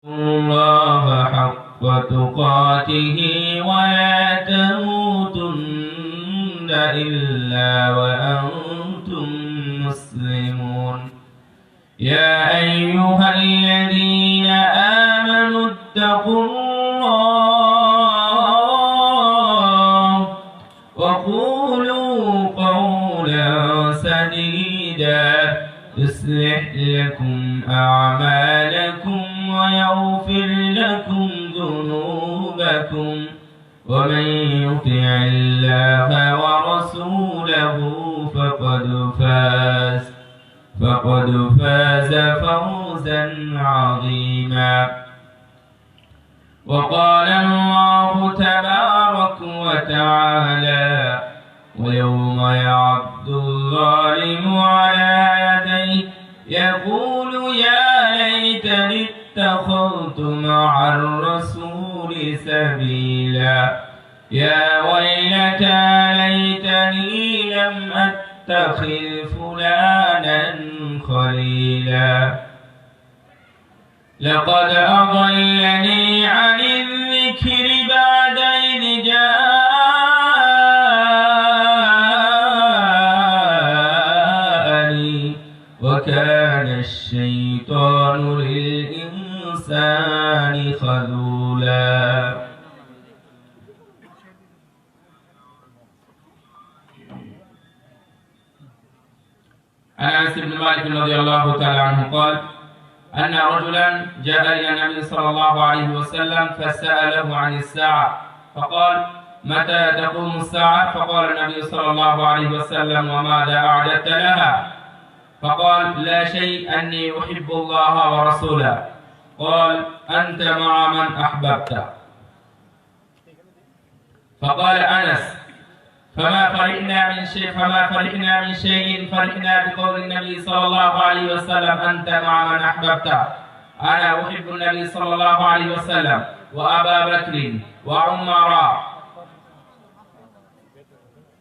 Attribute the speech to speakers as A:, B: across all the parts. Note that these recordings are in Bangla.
A: الله حق تقاته ولا تموتن إلا وأنتم مسلمون. يا أيها الذين آمنوا اتقوا الله وقولوا قولا سديدا يصلح لكم أعمالكم ويغفر لكم ذنوبكم ومن يطع الله ورسوله فقد فاز فوزا عظيما. وقال الله تبارك وتعالى: ويوم يعض الظالم على يديه يقول يا ليتني اتخذت مع الرسول سبيلا يا ويلتى ليتني لم أتخذ فلانا خليلا لقد أضلني عن الذكر بعد إذ جاءني وكان الشيطان للإنسان خذولا. عن أنس بن مالك رضي الله تعالى عنه قال: أن رجلا جاء إلى النبي صلى الله عليه وسلم فسأله عن الساعة فقال: متى تقوم الساعة؟ فقال النبي صلى الله عليه وسلم: وماذا أعددت لها؟ فقال: لا شيء، أني أحب الله ورسوله. قال: أنت مع من أحببت. فقال أنس: فما فرحنا من شيء فرحنا بقول النبي صلى الله عليه وسلم: أنت مع من أحببت. أنا أحب النبي صلى الله عليه وسلم وأبا بكر وعمر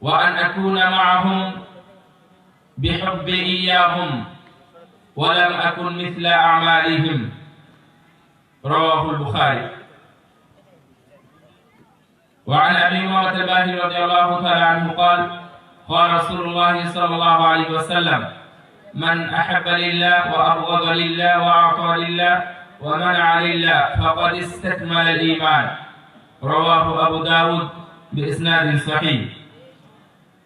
A: وأن أكون معهم بحب إياهم ولم أكن مثل أعمالهم. رواه البخاري. وعن أبي أمامة الباهلي رضي الله تعالى عنه قال: قال رسول الله صلى الله عليه وسلم: من أحب لله وأبغض لله وأعطى لله ومنع لله فقد استكمل الإيمان. رواه أبو داود بإسناد صحيح.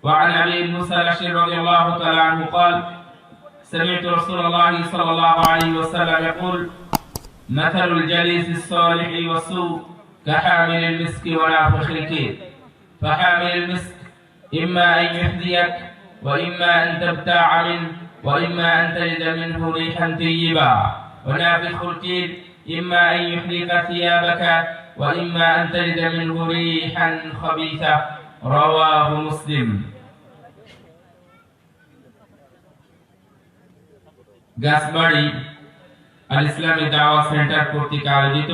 A: وعن أبي موسى الأشعري رضي الله تعالى عنه قال: سمعت رسول الله صلى الله عليه وسلم يقول: مثل الجليس الصالح والسوء كحامل المسك ونافخ الكير. فحامل المسك إما أن يحذيك وإما أن تبتاع منه وإما أن تجد منه ريحا طيبا. ونافخ الكير إما أن يحرق ثيابك وإما أن تجد منه ريحا خبيثة. رواه مسلم. গাছবাড়ি আল ইসলামী দাওয়া সেন্টার কর্তৃক আয়োজিত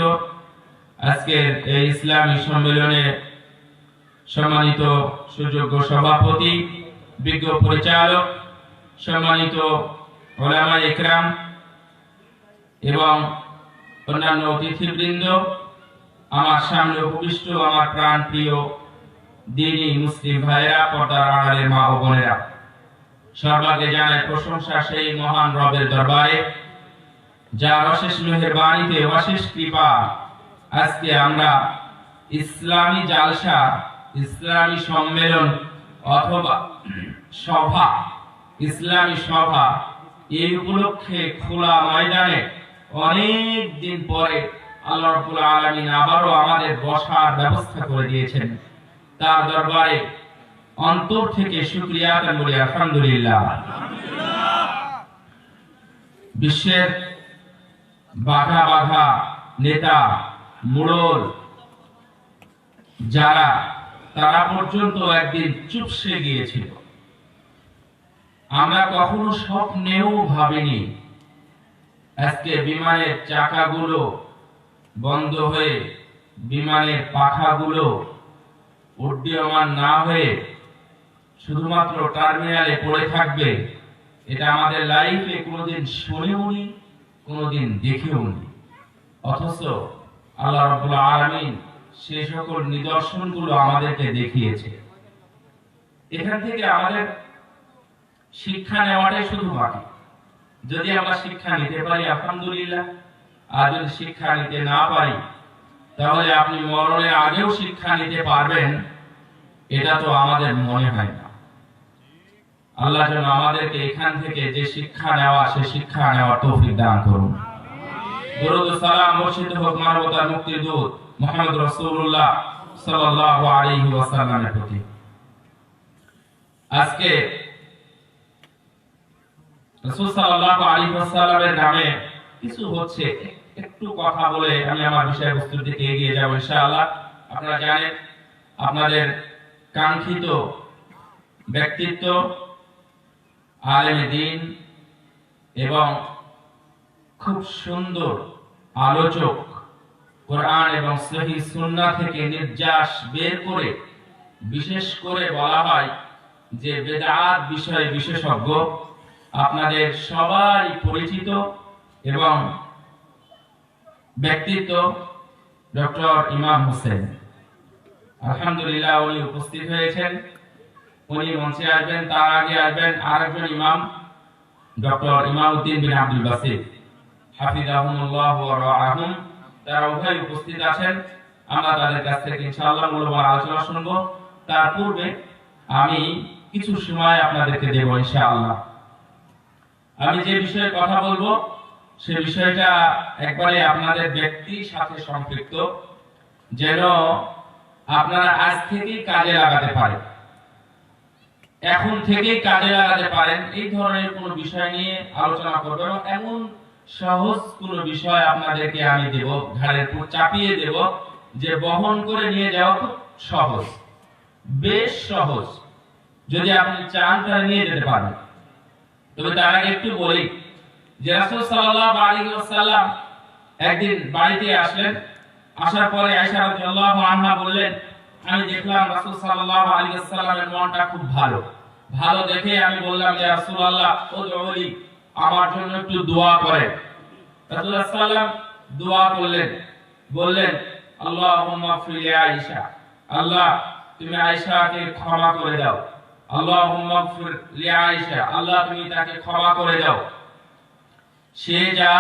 A: আজকের এই ইসলামী সম্মেলনে সম্মানিত সুযোগ্য সভাপতি, বিজ্ঞ পরিচালক, সম্মানিত ওলামায়ে ইকরাম এবং অন্যান্য অতিথিবৃন্দ, আমার সামনে উপবিষ্ট আমার প্রাণ প্রিয় দ্বীনি মুসলিম ভাইরা, পর্দার আড়ালের মা ও বোনেরা, সর্বাগ্রে জানাই প্রশংসা সেই মহান রবের দরবারে যার অশেষ মেহেরবানিতে অশেষ কৃপা আজকে আমরা ইসলামী জালসা, ইসলামী সম্মেলন অথবা সভা, ইসলামী সভা এই উপলক্ষে খোলা ময়দানে অনেক দিন পরে আল্লাহ রাব্বুল আলামিন আবারও আমাদের বসার ব্যবস্থা করে দিয়েছেন। তার দরবারে অন্তর থেকে শুকরিয়া আদায় করি, আলহামদুলিল্লাহ। বিশ্বের বাঘা বাঘা নেতা, মুড়ল যারা, তারা পর্যন্ত একদিন চুপসে গিয়েছিল। আমরা কখনো স্বপ্নেও ভাবিনি আজকে বিমানের চাকাগুলো বন্ধ হয়ে, বিমানের পাখাগুলো উড্ডীয়মান না হয়ে শুধুমাত্র টার্মিনালে পড়ে থাকবে। এটা আমাদের লাইফে কোনোদিন শুনেও নি, কোনোদিন দেখেও নি। অথচ আল্লাহ রাব্বুল আলামিন সেই সকল নিদর্শনগুলো আমাদেরকে দেখিয়েছে। এখান থেকে আমাদের শিক্ষা নেওয়াটাই শুধু বাকি। যদি আমরা শিক্ষা নিতে পারি আলহামদুলিল্লাহ, আর যদি শিক্ষা নিতে না পারি তাহলে আপনি মরণের আগেও শিক্ষা নিতে পারবেন এটা তো আমাদের মনে হয় না। আল্লাহ যেন আমাদেরকে এখান থেকে যে শিক্ষা নেওয়া সে শিক্ষা নেওয়ার তৌফিক দান করুন। দরুদ ও সালাম বর্ষিত হোক মানবতার মুক্তির দূত মুহাম্মদ রাসূলুল্লাহ সাল্লাল্লাহু আলাইহি ওয়াসাল্লামের প্রতি। আজকে রাসূল সাল্লাল্লাহু আলাইহি ওয়াসাল্লামের নামে কিছু হচ্ছে, একটু কথা বলে আমি আমার বিষয়বস্তুর দিকে এগিয়ে যাব ইনশাআল্লাহ। আপনারা জানেন আপনাদের কাঙ্ক্ষিত ব্যক্তিত্ব, আলেমে দ্বীন এবং খুব সুন্দর আলোচক, কোরআন এবং সহিহ সুন্নাহ থেকে নির্যাস বের করে বিশেষ করে বলা হয় যে বেদাত বিষয়ে বিশেষজ্ঞ, আপনাদের সবাই পরিচিত এবং ব্যক্তিত্ব ডক্টর ইমাম হোসেন। আলহামদুলিল্লাহ উনি উপস্থিত হয়েছেন। উনি মঞ্চে আসবেন, তার আগে আসবেন আরেকজন ইমাম ডক্টর ইমামউদ্দিন বিন আব্দুল বাসিত হাফিজাহুমুল্লাহ ওয়া রাআহুম। তারা উভয় উপস্থিত আছেন। আমরা তাদের কাছ থেকে ইনশাআল্লাহ মূল্যবান আলোচনা শুনব। তার পূর্বে আমি কিছু সময় আপনাদেরকে দেব ইনশাআল্লাহ। আমি যে বিষয়ে কথা বলবো সে বিষয়টা একবারে আপনাদের ব্যক্তির সাথে সম্পৃক্ত, যেন আপনারা আজ থেকেই কাজে লাগাতে পারেন, এখন থেকেই কাজে লাগাতে পারেন। এই ধরনের কোনো বিষয় নিয়ে আলোচনা করব এবং এমন সহজ কোনো বিষয় আপনাদেরকে আমি দেব, ঘাড়ের উপর চাপিয়ে দেব, যে বহন করে নিয়ে যাওয়া খুব সহজ, বেশ সহজ। যদি আপনি চান তাহলে নিয়ে যেতে পারেন। তবে তার আগে একটু বলি যে রাসূল সাল্লাল্লাহু আলাইহি ওয়াসাল্লাম একদিন বাড়িতে আসলেন। আসার পরে আয়েশা রাদিয়াল্লাহু আনহা বললেন, আমি দেখলাম রাসূল সাল্লাল্লাহু আলাইহি ওয়াসাল্লামের মনটা খুব ভালো। ভালো দেখে আমি বললাম যে রাসূলুল্লাহ উদউলি, আমার জন্য একটু দোয়া করেন। রাসূলুল্লাহ সাল্লাল্লাহু আলাইহি ওয়াসাল্লাম দোয়া করলেন, বললেন আল্লাহুম্মা ফিলি আয়েশা, আল্লাহ তুমি আয়েশাকে ক্ষমা করে দাও। আল্লাহুম্মা ফির লি আয়েশা, আল্লাহ তুমি তাকে ক্ষমা করে দাও। সে যা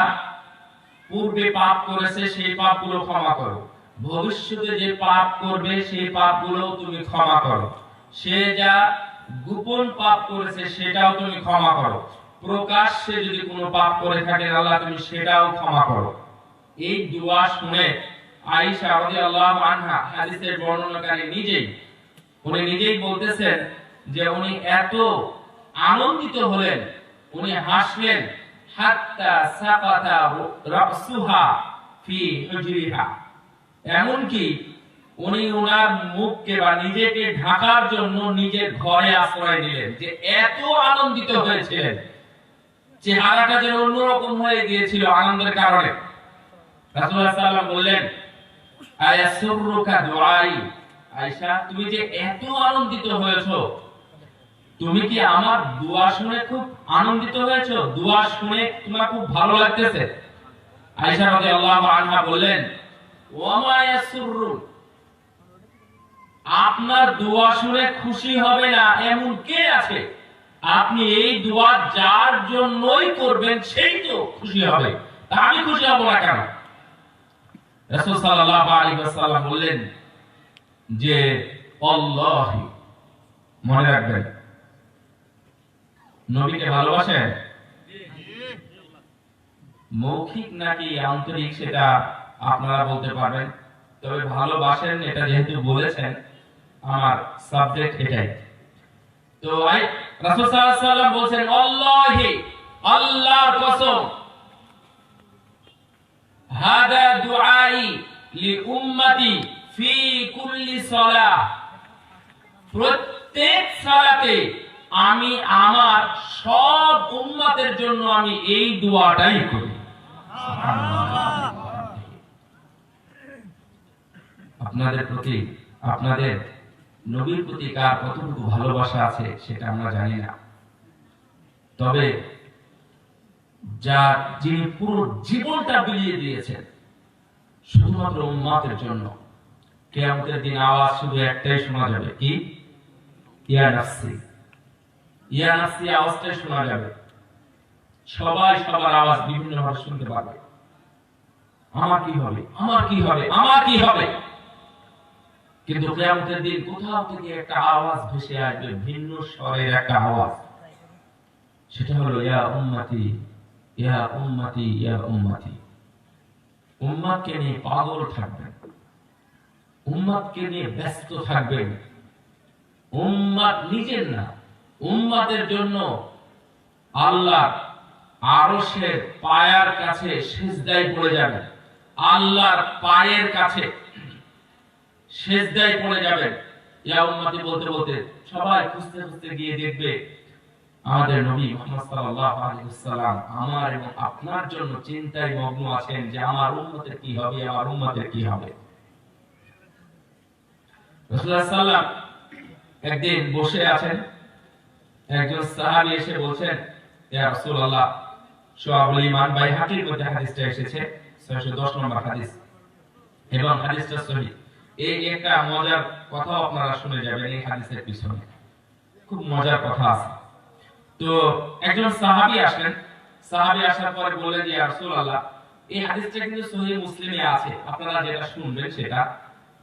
A: পূর্বে পাপ করেছে সেই পাপগুলো ক্ষমা করো, ভবিষ্যতে যে পাপ করবে সেই পাপগুলো তুমি ক্ষমা করো। সে যা গোপন পাপ করেছে সেটাও তুমি ক্ষমা করো, প্রকাশ্যে যদি কোনো পাপ করে থাকে আল্লাহ তুমি সেটাও ক্ষমা করো। এই দোয়া শুনে আয়েশা রাদিয়াল্লাহু আনহা, হাদিসের বর্ণনাকারী উনি নিজেই বলতেছেন যে উনি এত আনন্দিত হলেন, উনি হাসলেন, হাত্তা সাকাতা রাসুহা ফি হুজরিহা, এমনকি উনি ওনার মুখকে বা নিজেকে ঢাকার জন্য নিজের ঘরে আশ্রয় দিলেন, যে এত আনন্দিত হয়েছিলেন, চেহারাটা যেন অন্যরকম হয়ে গিয়েছিল আনন্দের কারণে। রাসূলুল্লাহ সাল্লাল্লাহু আলাইহি ওয়াসাল্লাম বললেন, আয়াসুরুকা দুআই, আয়েশা তুমি যে এত আনন্দিত হয়েছো, তুমি কি আমার দোয়া শুনে খুব আনন্দিত হয়েছো? দোয়া শুনে তোমার খুব ভালো লাগতেছে? আয়েশা রাদিয়াল্লাহু আনহা বললেন, ওয়ামা ইয়াসুররু, আপনার দোয়া শুনে খুশি হবে না এমন কে আছে? আপনি এই দোয়া যার জন্যই করবেন সেই তো খুশি হবে, তা আমি খুশি হব না কেন? রাসূল সাল্লাল্লাহু আলাইহি ওয়াসাল্লাম বললেন যে আল্লাহি, মনে রাখবেন নবীকে ভালোবাসেন, মৌখিক নাকি আন্তরিক সেটা আপনারা বলতে পারবেন, তবে ভালোবাসেন এটা যেহেতু বলেছেন আমার সাবজেক্ট এটাই। তো রাসূল সাল্লাল্লাহু আলাইহি ওয়াসাল্লাম বলেন আল্লাহি, আল্লাহর কসম, হাদা দুআই লি উম্মতি ফি কুল্লি সালাহ, প্রত্যেক সালাতে আমি আমার সব উম্মতের জন্য আমি এই দোয়াটাই করি। আপনাদের প্রতি, আপনাদের নবীর প্রতি কার কতটুকু ভালোবাসা আছে সেটা আমরা জানি না, তবে যিনি পুরো জীবনটা বিলিয়ে দিয়েছেন শুধুমাত্র উম্মতের জন্য। কিয়ামতের দিন আওয়াজ শুধু একটাই শোনা যাবে, কি? ইয়া নাফসি, ইয়া নাফসি আওয়াজটাই শোনা যাবে। সবাই সবার আওয়াজ বিভিন্ন ভাবে শুনতে পাবে। আমার কি হবে, আমার কি হবে, আমার কি হবে। কিন্তু কিয়ামতের দিন কোথাও থেকে একটা আওয়াজ ভেসে আসবে, ভিন্ন স্বরের একটা আওয়াজ। সেটা হলো ইয়া উম্মতি, ইয়া উম্মতি, ইয়া উম্মতি। উম্মতকে নিয়ে পাগল থাকবেন, উম্মতকে নিয়ে ব্যস্ত থাকবেন। উম্মত নিজের না, উম্মতের জন্য আল্লাহ আরশের পায়ার কাছে সিজদায় পড়ে যাবেন, আল্লাহর পায়ের কাছে সিজদায় পড়ে যাবেন। ইয়া উম্মতি বলতে বলতে সবাই খুঁজতে খুঁজতে গিয়ে দেখবে আমাদের নবী মুহাম্মদ সাল্লাল্লাহু আলাইহি ওয়াসাল্লাম আমার এবং আপনার জন্য চিন্তায় মগ্ন আছেন যে আমার উম্মতের কি হবে, আমার উম্মতের কি হবে। রাসূলুল্লাহ সাল্লাল্লাহু আলাইহি ওয়াসাল্লাম একদিন বসে আছেন, একজন সাহাবী এসে বলছেন, ইয়া রাসূলুল্লাহ, শুআবুল ঈমান বাইহাকির মধ্যে হাদিসটা এসেছে, 610 নম্বর হাদিস, এবং হাদিসটা সহিহ। এই একটা মজার কথা আপনারা শুনে যাবেন এই হাদিসের পিছনে, খুব মজার কথা আছে। তো একজন সাহাবী আসলেন, সাহাবী আসার পরে বললেন, ইয়া রাসূলুল্লাহ, এই হাদিসটা কিন্তু সহিহ মুসলিমে আছে, আপনারা যেটা শুনবেন সেটা,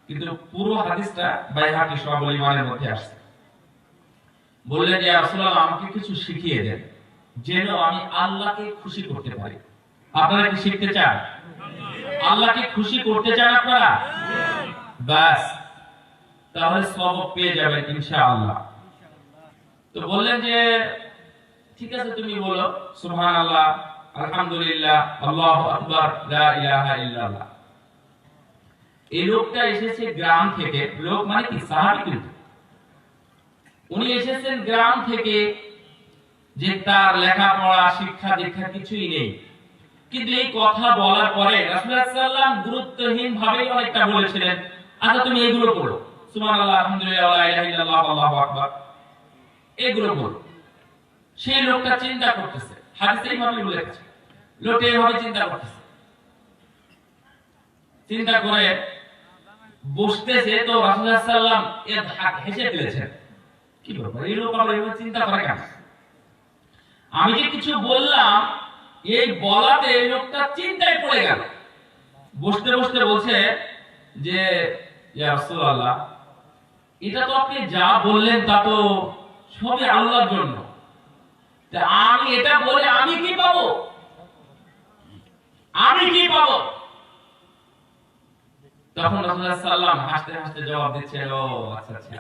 A: কিন্তু পুরো হাদিসটা বাইহাকি শুআবুল ঈমানের মধ্যে আছে। বললেন, ইয়া রাসূলুল্লাহ, আমাকে কিছু শিখিয়ে দেন যেন আমি আল্লাহকে খুশি করতে পারি। আপনারা কি শিখতে চান? আল্লাহকে খুশি করতে চান আপনারা? বাস, তাহলে সওয়াব পেয়ে যাবেন ইনশাআল্লাহ। তো বললেন যে ঠিক আছে, তুমি বলো সুবহানাল্লাহ, আলহামদুলিল্লাহ, আল্লাহু আকবার, লা ইলাহা ইল্লাল্লাহ। এই লোকটা এসেছে গ্রাম থেকে, লোক মানে কি? সাহাবী। কিন্তু উনি এসেছেন গ্রাম থেকে, যে তার লেখাপড়া শিক্ষা দীক্ষা কিছুই নেই, কিন্তু এই কথা বলার পরে রাসূলুল্লাহ সাল্লাল্লাহু আলাইহি ওয়াসাল্লাম গুরুত্বহীন ভাবে অনেকটা বলেছিলেন, আচ্ছা তুমি এগুলো পড়ো, সুবহানাল্লাহ, আলহামদুলিল্লাহ, লা ইলাহা ইল্লাল্লাহ, আল্লাহু আকবার, এগুলো পড়ো। সেই লোকটা চিন্তা করতেছে, হাদিসে এইভাবে বলেছে, লোকটা এইভাবে চিন্তা করতেছে, চিন্তা করে বসতেছে। তো রাসূলুল্লাহ সাল্লাল্লাহু আলাইহি ওয়াসাল্লাম হেসে ফেলেছেন, কি ব্যাপার, এই লোক আবার এইভাবে চিন্তা করে কেন? আমি যে কিছু বললাম, এই বলাতে এই লোকটা চিন্তায় পড়ে গেল। বসতে বসতে বলছে যে ইয়া রাসূলুল্লাহ, এটা তো আপনি যা বললেন তা তো সবই আল্লাহর জন্য, তা আমি এটা বলে আমি কি পাবো, আমি কি পাবো? তখন রাসূলুল্লাহ সাল্লাল্লাহু আলাইহি ওয়াসাল্লাম হাসতে হাসতে জবাব দিচ্ছেন, ও আচ্ছা আচ্ছা,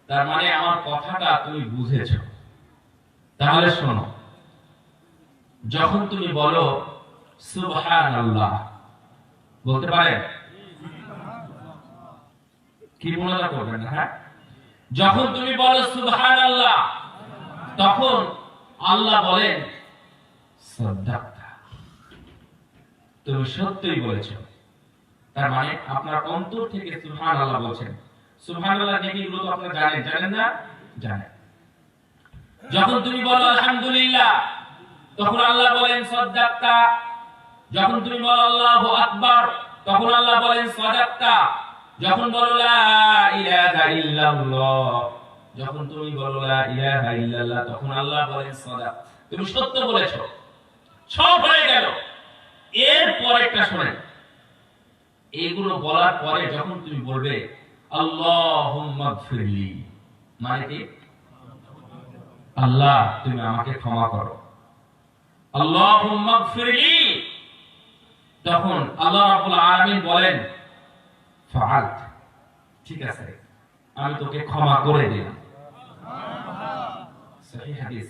A: তার মানে আমার কথাটা তুমি বুঝেছো। তাহলে শোনো, যখন তুমি বলো সুবহানাল্লাহ, বলতে পারে কি মনে করবেন না? হ্যাঁ, যখন তুমি বলো সুবহানাল্লাহ, তখন আল্লাহ বলেন সাদাক্তা, তুমি সত্যই বলেছো। তার মানে আপনার অন্তর থেকে সুবহানাল্লাহ বলছেন। সুবহানাল্লাহ নেকিগুলো তো আপনারা জানেন, জানেন না? জানেন। যখন তুমি বলো আলহামদুলিল্লাহ, তখন আল্লাহ বলেন সাদাক্তা। যখন তুমি বলো আল্লাহু আকবার, তখন আল্লাহ বলেন সাদাক্তা। যখন বলো লা ইলাহা ইল্লাল্লাহ, যখন তুমি বলো লা ইলাহা ইল্লাল্লাহ, তখন আল্লাহ বলেন সাদাক্তা, তুমি সত্য বলেছো। সব হয়ে গেল। এর পরেরটা শুনেন, এগুলো বলার পরে যখন তুমি বলবে আল্লাহুম্মা গফিরলি, মানে কি? আল্লাহ তুমি আমাকে ক্ষমা করো, আল্লাহুম্মা গফিরলি, তখন আল্লাহ রাব্বুল আলামিন বলেন ফাআলত, ঠিক আছে, আমি তোকে ক্ষমা করে দিলাম। সহিহ হাদিস।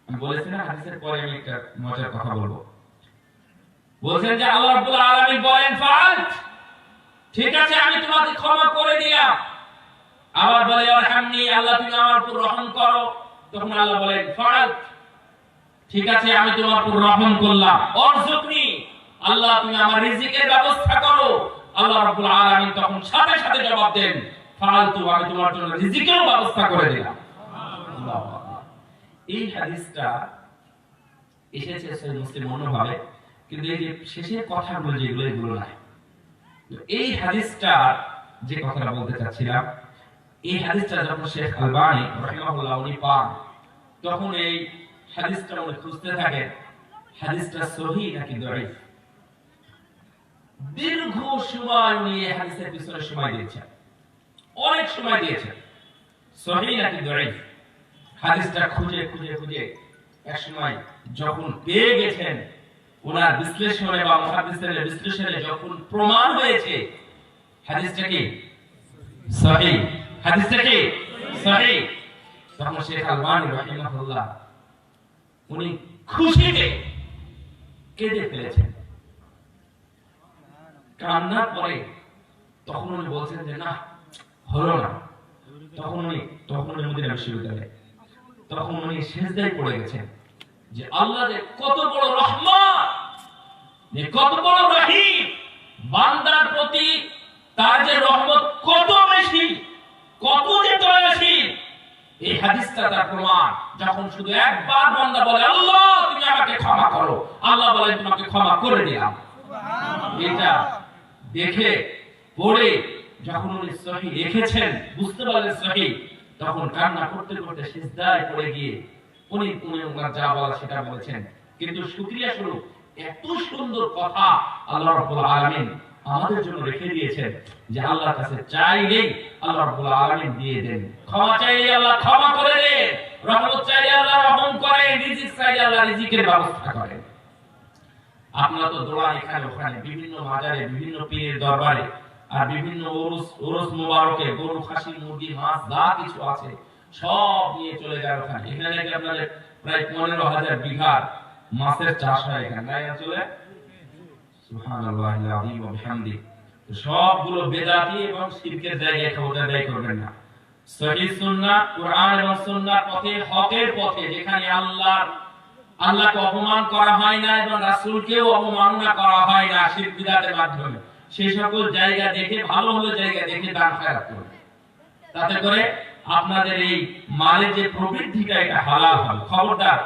A: আমি বলেছি না, হাদিসের পরে আমি একটা মজার কথা বলবো। বলেন যে আল্লাহ রাব্বুল আলামিন বলেন ফাআলত, ঠিক আছে, আমি তোমাকে ক্ষমা করে দিলাম। আবার বলে আরহামনি, আল্লাহ তুমি আমার উপর রহম করো। তখন আল্লাহ বলেন ফাআলত, ঠিক আছে, আমি তোমার উপর রহম করলাম। অরযুকনি, আল্লাহ তুমি আমার রিজিকের ব্যবস্থা করো। আল্লাহ রাব্বুল আলামিন তখন সাথে সাথে জবাব দেন ফাআলতু, আমি তোমার জন্য রিজিকের ব্যবস্থা করে দিলাম। আল্লাহু আকবার। এই হাদিসটা এসেছে সহিহ মুসলিম অনুভাবে, কিন্তু এই যে শেষের কথাগুলো যেগুলো, এগুলো নাই। এই হাদিসটা যে কথাটা বলতে চাচ্ছিলাম, এই হাদিসটা যখন শেখ আলবানী রাহিমাহুল্লাহ উনি পান, তখন এই হাদিসটা উনি খুঁজতে থাকেন হাদিসটা সহিহ নাকি দঈফ। দীর্ঘ সময় উনি এই হাদিসের পিছনে সময় দিয়েছেন, অনেক সময় দিয়েছেন, সহিহ নাকি দঈফ হাদিসটা খুঁজে খুঁজে খুঁজে এক সময় যখন পেয়ে গেছেন, ওনার বিশ্লেষণে বা মুহাদ্দিসের বিশ্লেষণে যখন প্রমাণ হয়েছে হাদিসটা কি সহিহ, হাদিসটা কি সহিহ, তখন শেখ আলবানী রাহিমাহুল্লাহ উনি খুশিতে কেঁদে ফেলেছেন। কান্নার পরে তখন উনি বলছেন যে না, হলো না। তখন উনি মদিনা বিশ্ববিদ্যালয়ে তখন উনি সিজদায় পড়ে গেছেন যে আল্লাহ যে কত বড় রহমান, যে কত বড় রহিম, বান্দার প্রতি তার যে রহমত কত বেশি, কত যে দয়াশীল, এই হাদিসটা তার প্রমাণ। যখন শুধু একবার বান্দা বলে আল্লাহ তুমি আমাকে ক্ষমা করো, আল্লাহ বলে তোমাকে ক্ষমা করে দিলাম। এটা দেখে পড়ে যখন উনি সহিহ লিখেছেন, বুঝতে পারলেন সহিহ, তখন কান্না করতে করতে সিজদায় পড়ে গিয়ে উনি ওনার যা বলা সেটা বলেছেন। কিন্তু শুকরিয়া স্বরূপ এত সুন্দর কথা আল্লাহ রাব্বুল আলামিন আমাদের জন্য রেখে দিয়েছেন যে আল্লাহর কাছে চাইলেই আল্লাহ রাব্বুল আলামিন দিয়ে দেন, ক্ষমা চাইলে আল্লাহ ক্ষমা করে দেন, রহমত চাইলে আল্লাহ রহম করেন, রিজিক চাইলে আল্লাহ রিজিকের ব্যবস্থা করেন। আপনারা তো দোয়া এখানে ওখানে বিভিন্ন মাজারে, বিভিন্ন পীরের দরবারে, আর বিভিন্ন ওরস মুবারকে গরু, খাসি, মুরগি, মাছ যা কিছু আছে সব নিয়ে চলে যায় ওখানে। এখানে নাকি আপনাদের প্রায় 15,000 বিঘা মাছের চাষ হয় এখানে, তাই চলে সুবহানাল্লাহিল আযীম ওয়া বিহামদি। সবগুলো বেদাতি এবং শিরকের জায়গায় খবরদারি করবেন না। সহিহ সুন্নাহ, কুরআন এবং সুন্নাহর পথে, হকের পথে, যেখানে আল্লাহকে অপমান করা হয় না এবং রাসূলকেও অবমাননা করা হয় না শিরক বিদআতের মাধ্যমে, সেই সকল জায়গা দেখে, ভালো ভালো জায়গা দেখে দান খয়রাত করবেন। তাতে করে আপনাদের এই মালের যে প্রবৃদ্ধিটা এটা হালাল হবে। খবরদার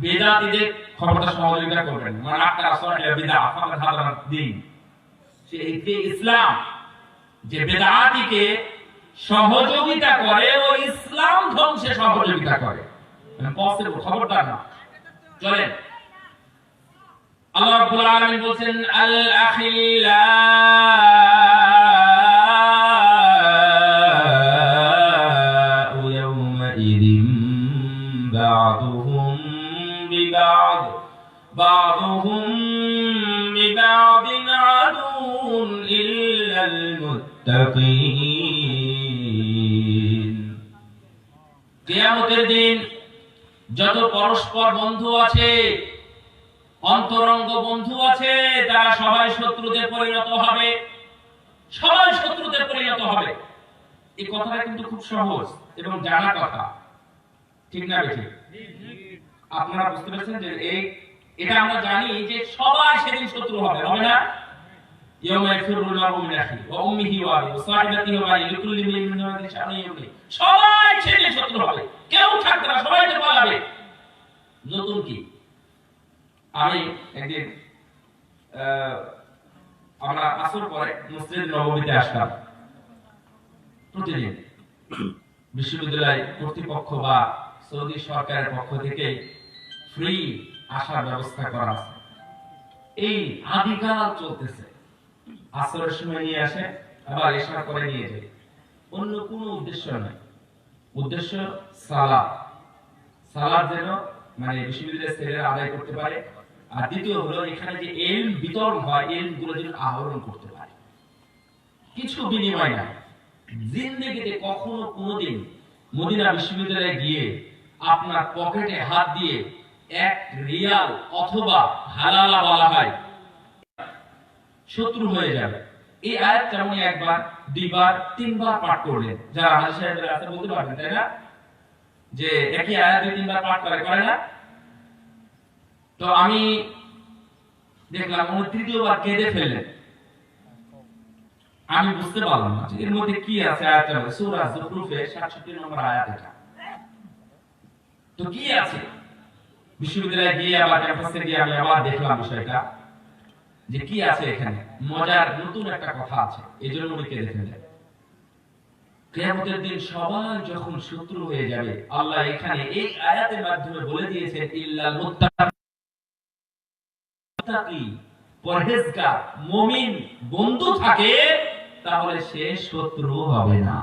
A: বেদাতীদের খবরদার সহযোগিতা করবেন। মানে আপনারা সহিহ বিদআ ফাকাদ হাদারাত দ্বীন, সেই ইসলাম যে বেদাতীকে সহযোগিতা করে, ও ইসলাম ধ্বংসে সহযোগিতা করে। পসিবল, খবরদার না। চলেন, আল্লাহ রাব্বুল আলামিন বলেন আল আখিল্লাউ ইয়াওমাইযিন বা'দুহুম বিবা'দিন আদুউন ইল্লাল মুত্তাকিন। কিয়ামতের দিন যত পরস্পর বন্ধু আছে, অন্তরঙ্গ বন্ধু আছে, তারা সবাই শত্রুতে পরিণত হবে, সবাই শত্রুতে পরিণত হবে। এই কথাটা কিন্তু খুব সহজ এবং জানা কথা, ঠিক না বেঠিক? আপনারা বুঝতে পেরেছেন যে এটা আমরা জানি যে সবাই সেদিন শত্রু হবে, হবে না? ইয়াউমা ইয়াফিরুল মারউ মিন আখিহি ওয়া উম্মিহি ওয়া আবিহি ওয়া সাহিবাতিহি ওয়া বানিহি লিকুল্লি ইমরিইন মিনহুম শাআনুন ইউগনি। সবাই সেদিন শত্রু হবে, কেউ থাকবে না, সবাইকে পালাবে। নতুন কি? আমি একদিন আমরা আসর পরে মসজিদ নববীতে আসলাম। প্রতিদিন বিশ্ববিদ্যালয় কর্তৃপক্ষ বা সৌদি সরকারের পক্ষ থেকে ফ্রি আসার ব্যবস্থা করা আছে। এই আদিকাল চলতেছে, আসরের সময় নিয়ে আসে, আবার এশার করে নিয়ে যায়। অন্য কোনো উদ্দেশ্য নাই, উদ্দেশ্য সালাত যেন মানে বিশ্ববিদ্যালয়ের ছেলেরা আদায় করতে পারে। আর দ্বিতীয় হলো এখানে যে ইলম বিতরণ হয়, ইলম গুলো যেন আহরণ করতে পারে। কিছু বিনিময় নাই। জিন্দেগিতে কখনো কোনোদিন মদিনা বিশ্ববিদ্যালয়ে গিয়ে আপনার পকেটে হাত দিয়ে 1 রিয়াল অথবা হালালা বলা হয়, শত্রু হয়ে যাবে। এই আয়াতটা উনি একবার, দুইবার, তিনবার পাঠ করলেন। যারা হাজি সাহেবের আছে বলতে পারবেন, তাই না? যে একই আয়াত 2-3 বার পাঠ করে না? তো আমি দেখলাম উনি তৃতীয়বার কেঁদে ফেললেন। আমি বুঝতে পারলাম না এর মধ্যে কি আছে। আয়াতটা সূরা যুখরুফে 67 নম্বর আয়াত এটা। তো কি আছে? বিশ্ববিদ্যালয়ে গিয়ে আবার ক্যাম্পাসে গিয়ে আমি আবার দেখলাম বিষয়টা যে কি আছে এখানে। মজার নতুন একটা কথা আছে, এজন্য উনি কেঁদে ফেলেন। কিয়ামতের দিন সবাই যখন শত্রু হয়ে যাবে, আল্লাহ এখানে এই আয়াতের মাধ্যমে বলে দিয়েছেন ইল্লাল মুত্তাকি, পরহেজগার মুমিন বন্ধু থাকে তাহলে সে শত্রু হবে না।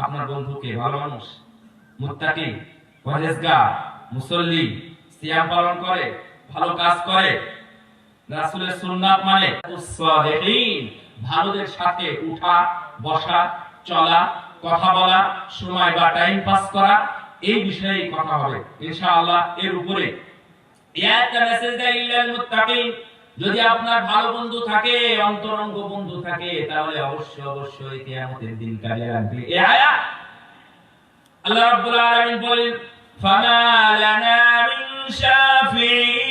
A: আপনার বন্ধুকে ভালো মানুষ, মুত্তাকি, পরহেজগার, মুসল্লি, সিয়াম পালন করে, ভালো কাজ করে, রাসূলের সুন্নাত মানে, সালেহীন, ভালোদের সাথে উঠা বসা, চলা, কথা বলা, সময় বা টাইম পাস করা, এই বিষয়ে কথা হবে ইনশাআল্লাহ। এর উপরে একটা মেসেজ দেয় ইল্লাল মুত্তাকিন, যদি আপনার ভালো বন্ধু থাকে, অন্তরঙ্গ বন্ধু থাকে, তাহলে অবশ্যই কিয়ামতের দিন কাজে লাগবে। এই আয়াত আল্লাহ রাব্বুল আলামিন বলেন ফামা লানা মিন শাফিঈন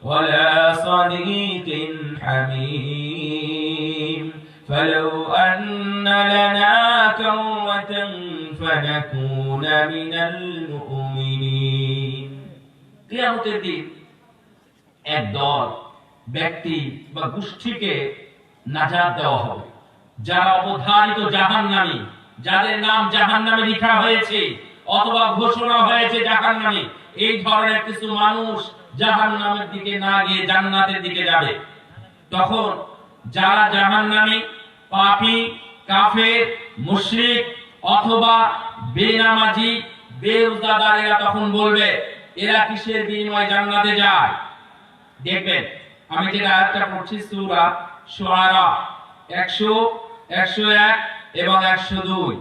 A: ওয়ালা সাদিকিন হামীম ফালাউ আন্না লানা কাওয়াতান ফানাকুনা মিনাল মুমিনিন। কিয়ামতের দিন এক দল ব্যক্তি বা গোষ্ঠীকে নাজাত দেওয়া হবে, যারা অবধারিত জাহান্নামী, যাদের নাম জাহান্নামে লেখা হয়েছে অথবা ঘোষণা হয়েছে জাহান্নামী, এই ধরনের কিছু মানুষ জাহান্নামের দিকে না গিয়ে জান্নাতের দিকে যাবে। তখন যারা জাহান্নামী, পাপী, কাফের, মুশরিক অথবা বেনামাজি, বেরোজগার, এরা তখন বলবে এরা কিসের বিনিময়ে জান্নাতে যায়। দেখবেন আমি যে আয়াতটা পড়ছি সূরা শুআরা 100, 101 এবং 102,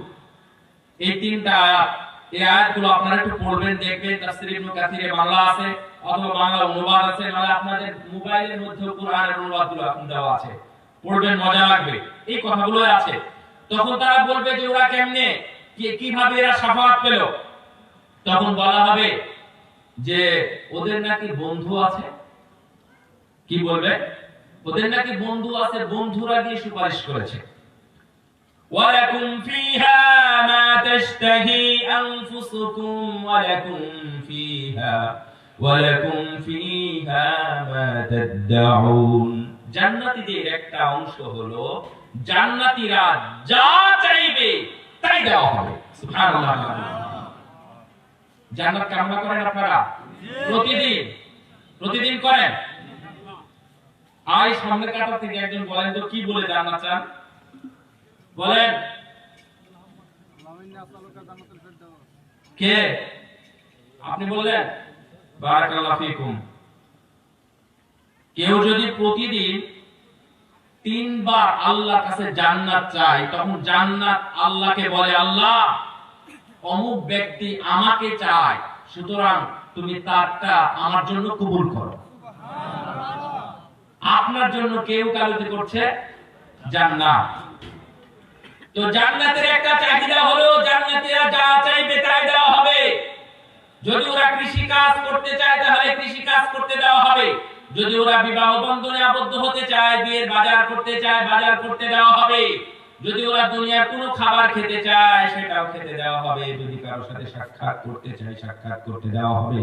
A: এই তিনটা আয়াত, এই আয়াতগুলো আপনারা একটু পড়বেন, দেখবেন তাফসীর ইবনে কাসিরে বাংলা আছে অথবা বাংলা অনুবাদ আছে, মানে আপনাদের মোবাইলের মধ্যে কোরআনের অনুবাদগুলো এখন দেওয়া আছে, পড়বেন, মজা লাগবে। এই কথাগুলো আছে। তখন তারা বলবে যে ওরা কেমনে, কিভাবে এরা শাফাআত পেল? তখন বলা হবে যে ওদের নাকি বন্ধু আছে। কি বলবে? ওদের নাকি বন্ধু আছে, বন্ধুরা গিয়ে সুপারিশ করেছে। ওয়ালাকুম ফিহা মা তাশতাহি আনফুসুকুম ওয়ালাকুম ফিহা মা তাদউন। জান্নাতীদের একটা অংশ হলো জান্নাতীরা যা চাইবে তাই দেওয়া হবে। সুবহানাল্লাহ। জান্নাত কামনা করেন আপনারা? প্রতিদিন করেন? আজ সামনের কাতার থেকে একজন বলেন তো কি বলে জান্নাত চান? বলেন কে? আপনি বললেন? বারাকাল্লাহু ফিকুম। কেউ যদি প্রতিদিন 3 বার আল্লাহর কাছে জান্নাত চায়, তখন জান্নাত আল্লাহকে বলে আল্লাহ অমুক ব্যক্তি আমাকে চায়, সুতরাং তুমি তারটা আমার জন্য কবুল করো। আপনার জন্য কেউ কালতি করছে জান্নাত। তো জান্নাতের একটা চাহিদা হলো জান্নাতীরা যা চাইবে তাই দেওয়া হবে। যদি ওরা কৃষি কাজ করতে চায় তাহলে কৃষি কাজ করতে দেওয়া হবে। যদি ওরা বিবাহ বন্ধনে আবদ্ধ হতে চায়, বিয়ের বাজার করতে চায়, বাজার করতে দেওয়া হবে। যদি ওরা দুনিয়ার কোনো খাবার খেতে চায় সেটাও খেতে দেওয়া হবে। যদি কারোর সাথে সাক্ষাৎ করতে চায় সাক্ষাৎ করতে দেওয়া হবে।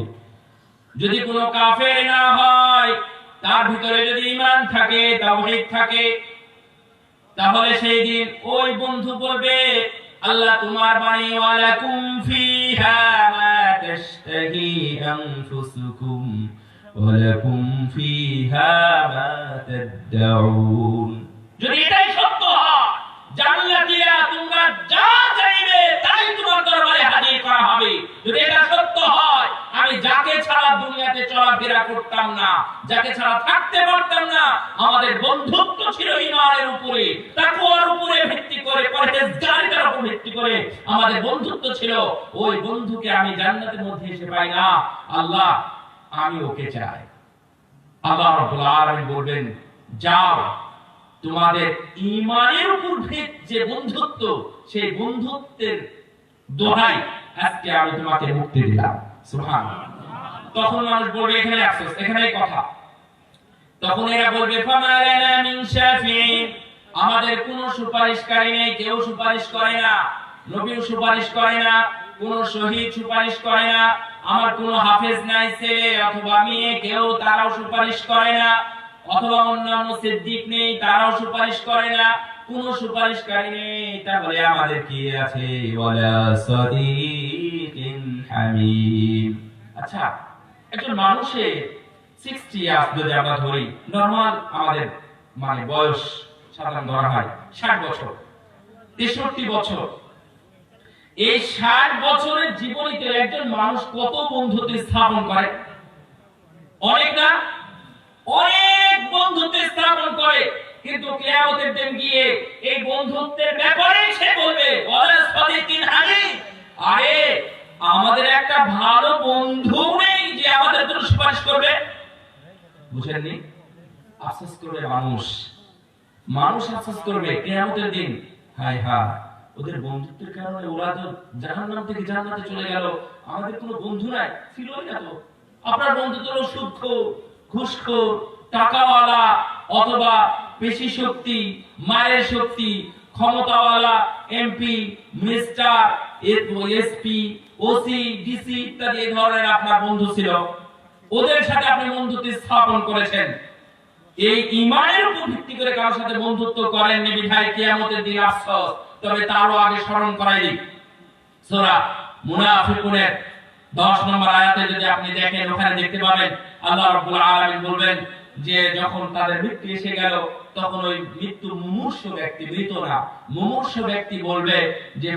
A: যদি কোনো কাফের না হয়, তার ভিতরে যদি ঈমান থাকে, তাওহীদ থাকে, তাহলে সেই দিন ওই বন্ধু বলবে আল্লাহ তোমার বাণী ওয়ালাকুম ফিহা মা তাশতাহি আনফুসুকুম ওয়ালাকুম ফিহা মা তাদউন। যদি এটাই সত্য হয়, জান্নাতীরা তোমরা যা চাইবে তাই তোমার দরবারে হাজির করা হবে। যদি এটা সত্য হয়, আমি যাকে ছাড়া দুনিয়াতে চলাফেরা করতাম না, যাকে ছাড়া থাকতে পারতাম না, আমাদের বন্ধুত্ব ছিল ঈমানের উপরে, তাকওয়ার উপরে ভিত্তি করে, পরহেজগারিতার উপর ভিত্তি করে আমাদের বন্ধুত্ব ছিল। ওই বন্ধুকে আমি জান্নাতের মধ্যে এসে পাই না, আল্লাহ আমি ওকে চাই। আল্লাহ রাব্বুল আলামিন বলবেন যাও, তোমাদের ঈমানের উপর ভিত্তি যে বন্ধুত্ব, সেই বন্ধুত্বের দোহাই আজকে আমি তোমাকে মুক্তি দিলাম। সুবহানাল্লাহ। তখন মানুষ বলবে এখানে আফসোস, এখানেই কথা। তখন এরা বলবে ফামা লানা মিন শাফিঈন, আমাদের কোনো সুপারিশকারী নেই, কেউ সুপারিশ করে না, নবীও সুপারিশ করে না, কোন শহীদ সুপারিশ করে না, আমার কোন হাফেজ নাই ছেলে অথবা মেয়ে কেউ তারাও সুপারিশ করে না, অথবা অন্যান্য সিদ্দিক নেই তারাও সুপারিশ করে না, কোন সুপারিশকারী নেই, তাহলে আমাদের কি আছে? ওয়ালা সাদিকিন হামিম। আচ্ছা, একজন মানুষের 60 ইয়ার্স যদি আমরা ধরি, নরমাল আমাদের মানে বয়স সাধারণ ধরা হয় 60 বছর, 63 বছর। এই 60 বছরের জীবনীতে একজন মানুষ কত বন্ধুত্ব স্থাপন করে? অনেক না? অনেক বন্ধুত্ব স্থাপন করে, কিন্তু কিয়ামতের দিন গিয়ে এই বন্ধুত্বের ব্যাপারে সে বলবে ওয়ালা সাদিকিন হামিম, আরে আমাদের একটা ভালো বন্ধু নেই যে আমাদের জন্য সুপারিশ করবে। বুঝেননি? আফসোস করবে মানুষ, মানুষ আফসোস করবে কিয়ামতের দিন, হায় হায় ওদের বন্ধুত্বের কারণে ওরা তো জাহান্নাম থেকে জান্নাতে চলে গেল, আমাদের কোনো বন্ধু নাই, ছিলই না তো। আপনার বন্ধু তো সুদখোর, ঘুষখোর, টাকাওয়ালা, অথবা পেশি শক্তি, মায়ের শক্তি, ক্ষমতাওয়ালা MP, minister, SP, OC, DC ইত্যাদি এই ধরনের আপনার বন্ধু ছিল, ওদের সাথে আপনি বন্ধুত্ব স্থাপন করেছেন। এই ঈমানের উপর ভিত্তি করে কারোর সাথে বন্ধুত্ব করেন নি বিধায় কিয়ামতের দিন আফসোস। তবে তারও আগে স্মরণ করাই দিই, সূরা মুনাফিকুনের 10 নম্বর আয়াতে যদি আপনি দেখেন, ওখানে দেখতে পাবেন আল্লাহ রাব্বুল আলামিন বলবেন যে যখন তাদের মৃত্যু এসে গেল, তখন ওই মৃত্যু মুমূর্ষু ব্যক্তি, মৃত না মুমূর্ষু ব্যক্তি বলবে যে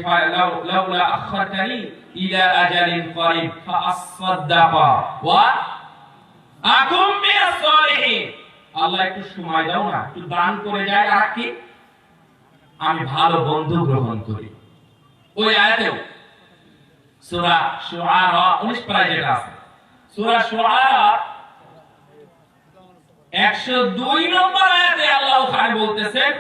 A: লাউলা আখারতানি ইলা আজালিন করিব ফাআসাদদাকা ওয়া আকুম মিনাস সালিহিন, আল্লাহ একটু সময় দাও না, একটু দান করে যায়, আর কি আমি ভালো বন্ধু গ্রহণ করি। ওই আয়াতেও সূরা শুআরা 19 পারায় যেটা আছে, সূরা শুআরা 102 নম্বর আয়াতে আল্লাহ ওখানে বলতেছেন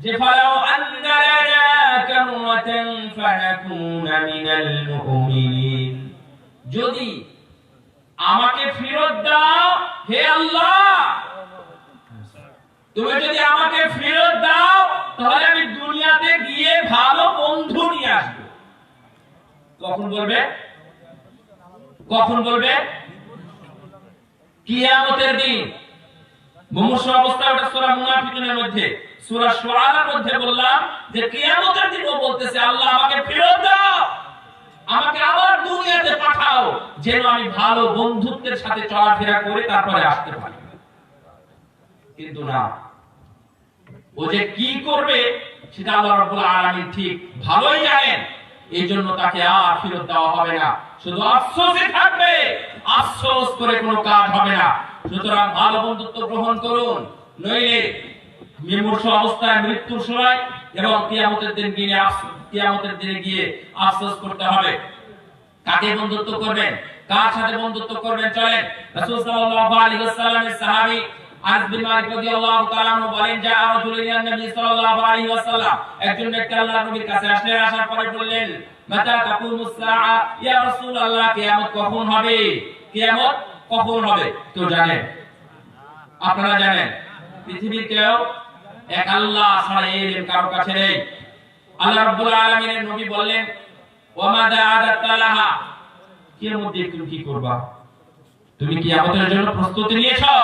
A: যে ফালাউ আন্না লানা কাররাতান ফানাকুনা মিনাল মুমিনিন, যদি আমাকে ফেরত দাও হে আল্লাহ, তুমি যদি আমাকে ফেরত দাও তাহলে আমি দুনিয়াতে গিয়ে ভালো বন্ধু নিয়ে আসব। কখন বলবে? কখন বলবে? কিয়ামতের দিন। মুমূর্ষু অবস্থায়, ওটা সূরা মুনাফিকুনের মধ্যে, সূরা শুআরার মধ্যে বললাম যে কিয়ামতের দিন ও বলতেছে আল্লাহ আমাকে ফেরত দাও, আমাকে আবার দুনিয়াতে পাঠাও, যেন আমি ভালো বন্ধুত্বের সাথে চলাফেরা করে তারপরে আসতে পারি। কিন্তু না, ও যে কি করবে সেটা আল্লাহ রাব্বুল আলামিন ঠিক ভালোই জানেন, এই জন্য তাকে আর ফেরত দেওয়া হবে না, শুধু আফসোসে থাকবে, আফসোস করে কোনো কাজ হবে না। সুতরাং ভালো বন্ধুত্ব গ্রহণ করুন, নইলে মুমূর্ষু অবস্থায় মৃত্যুর সময় এবং কিয়ামতের দিনে গিয়ে আফসোস করতে হবে। কাকে বন্ধুত্ব করবেন, কার সাথে বন্ধুত্ব করবেন? চলেন রাসূল সাল্লাল্লাহু আলাইহি ওয়াসাল্লামের সাহাবী আনাস বিন মালিক রাদিয়াল্লাহু তাআলা আনহু বলেন, যা রাসূলুল্লাহ নবী সাল্লাল্লাহু আলাইহি ওয়াসাল্লাম, একজন ব্যক্তি আল্লাহর নবীর কাছে আসলেন, আসার পরে বললেন মাতা তাকুমুস সাআ, ইয়া রাসূলুল্লাহ কিয়ামত কখন হবে? কিয়ামত কখন হবে? তো জানেন? আপনারা জানেন? পৃথিবীর কেউ এক আল্লাহ ছাড়া এই ইলম কারো কাছে নেই। আল্লাহ রাব্বুল আলামিনের নবী বললেন ওয়া মাযা আদাতালাহা, কিয়ামত দিয়ে তুমি কি করবা? তুমি কিয়ামতের জন্য প্রস্তুতি নিয়েছো?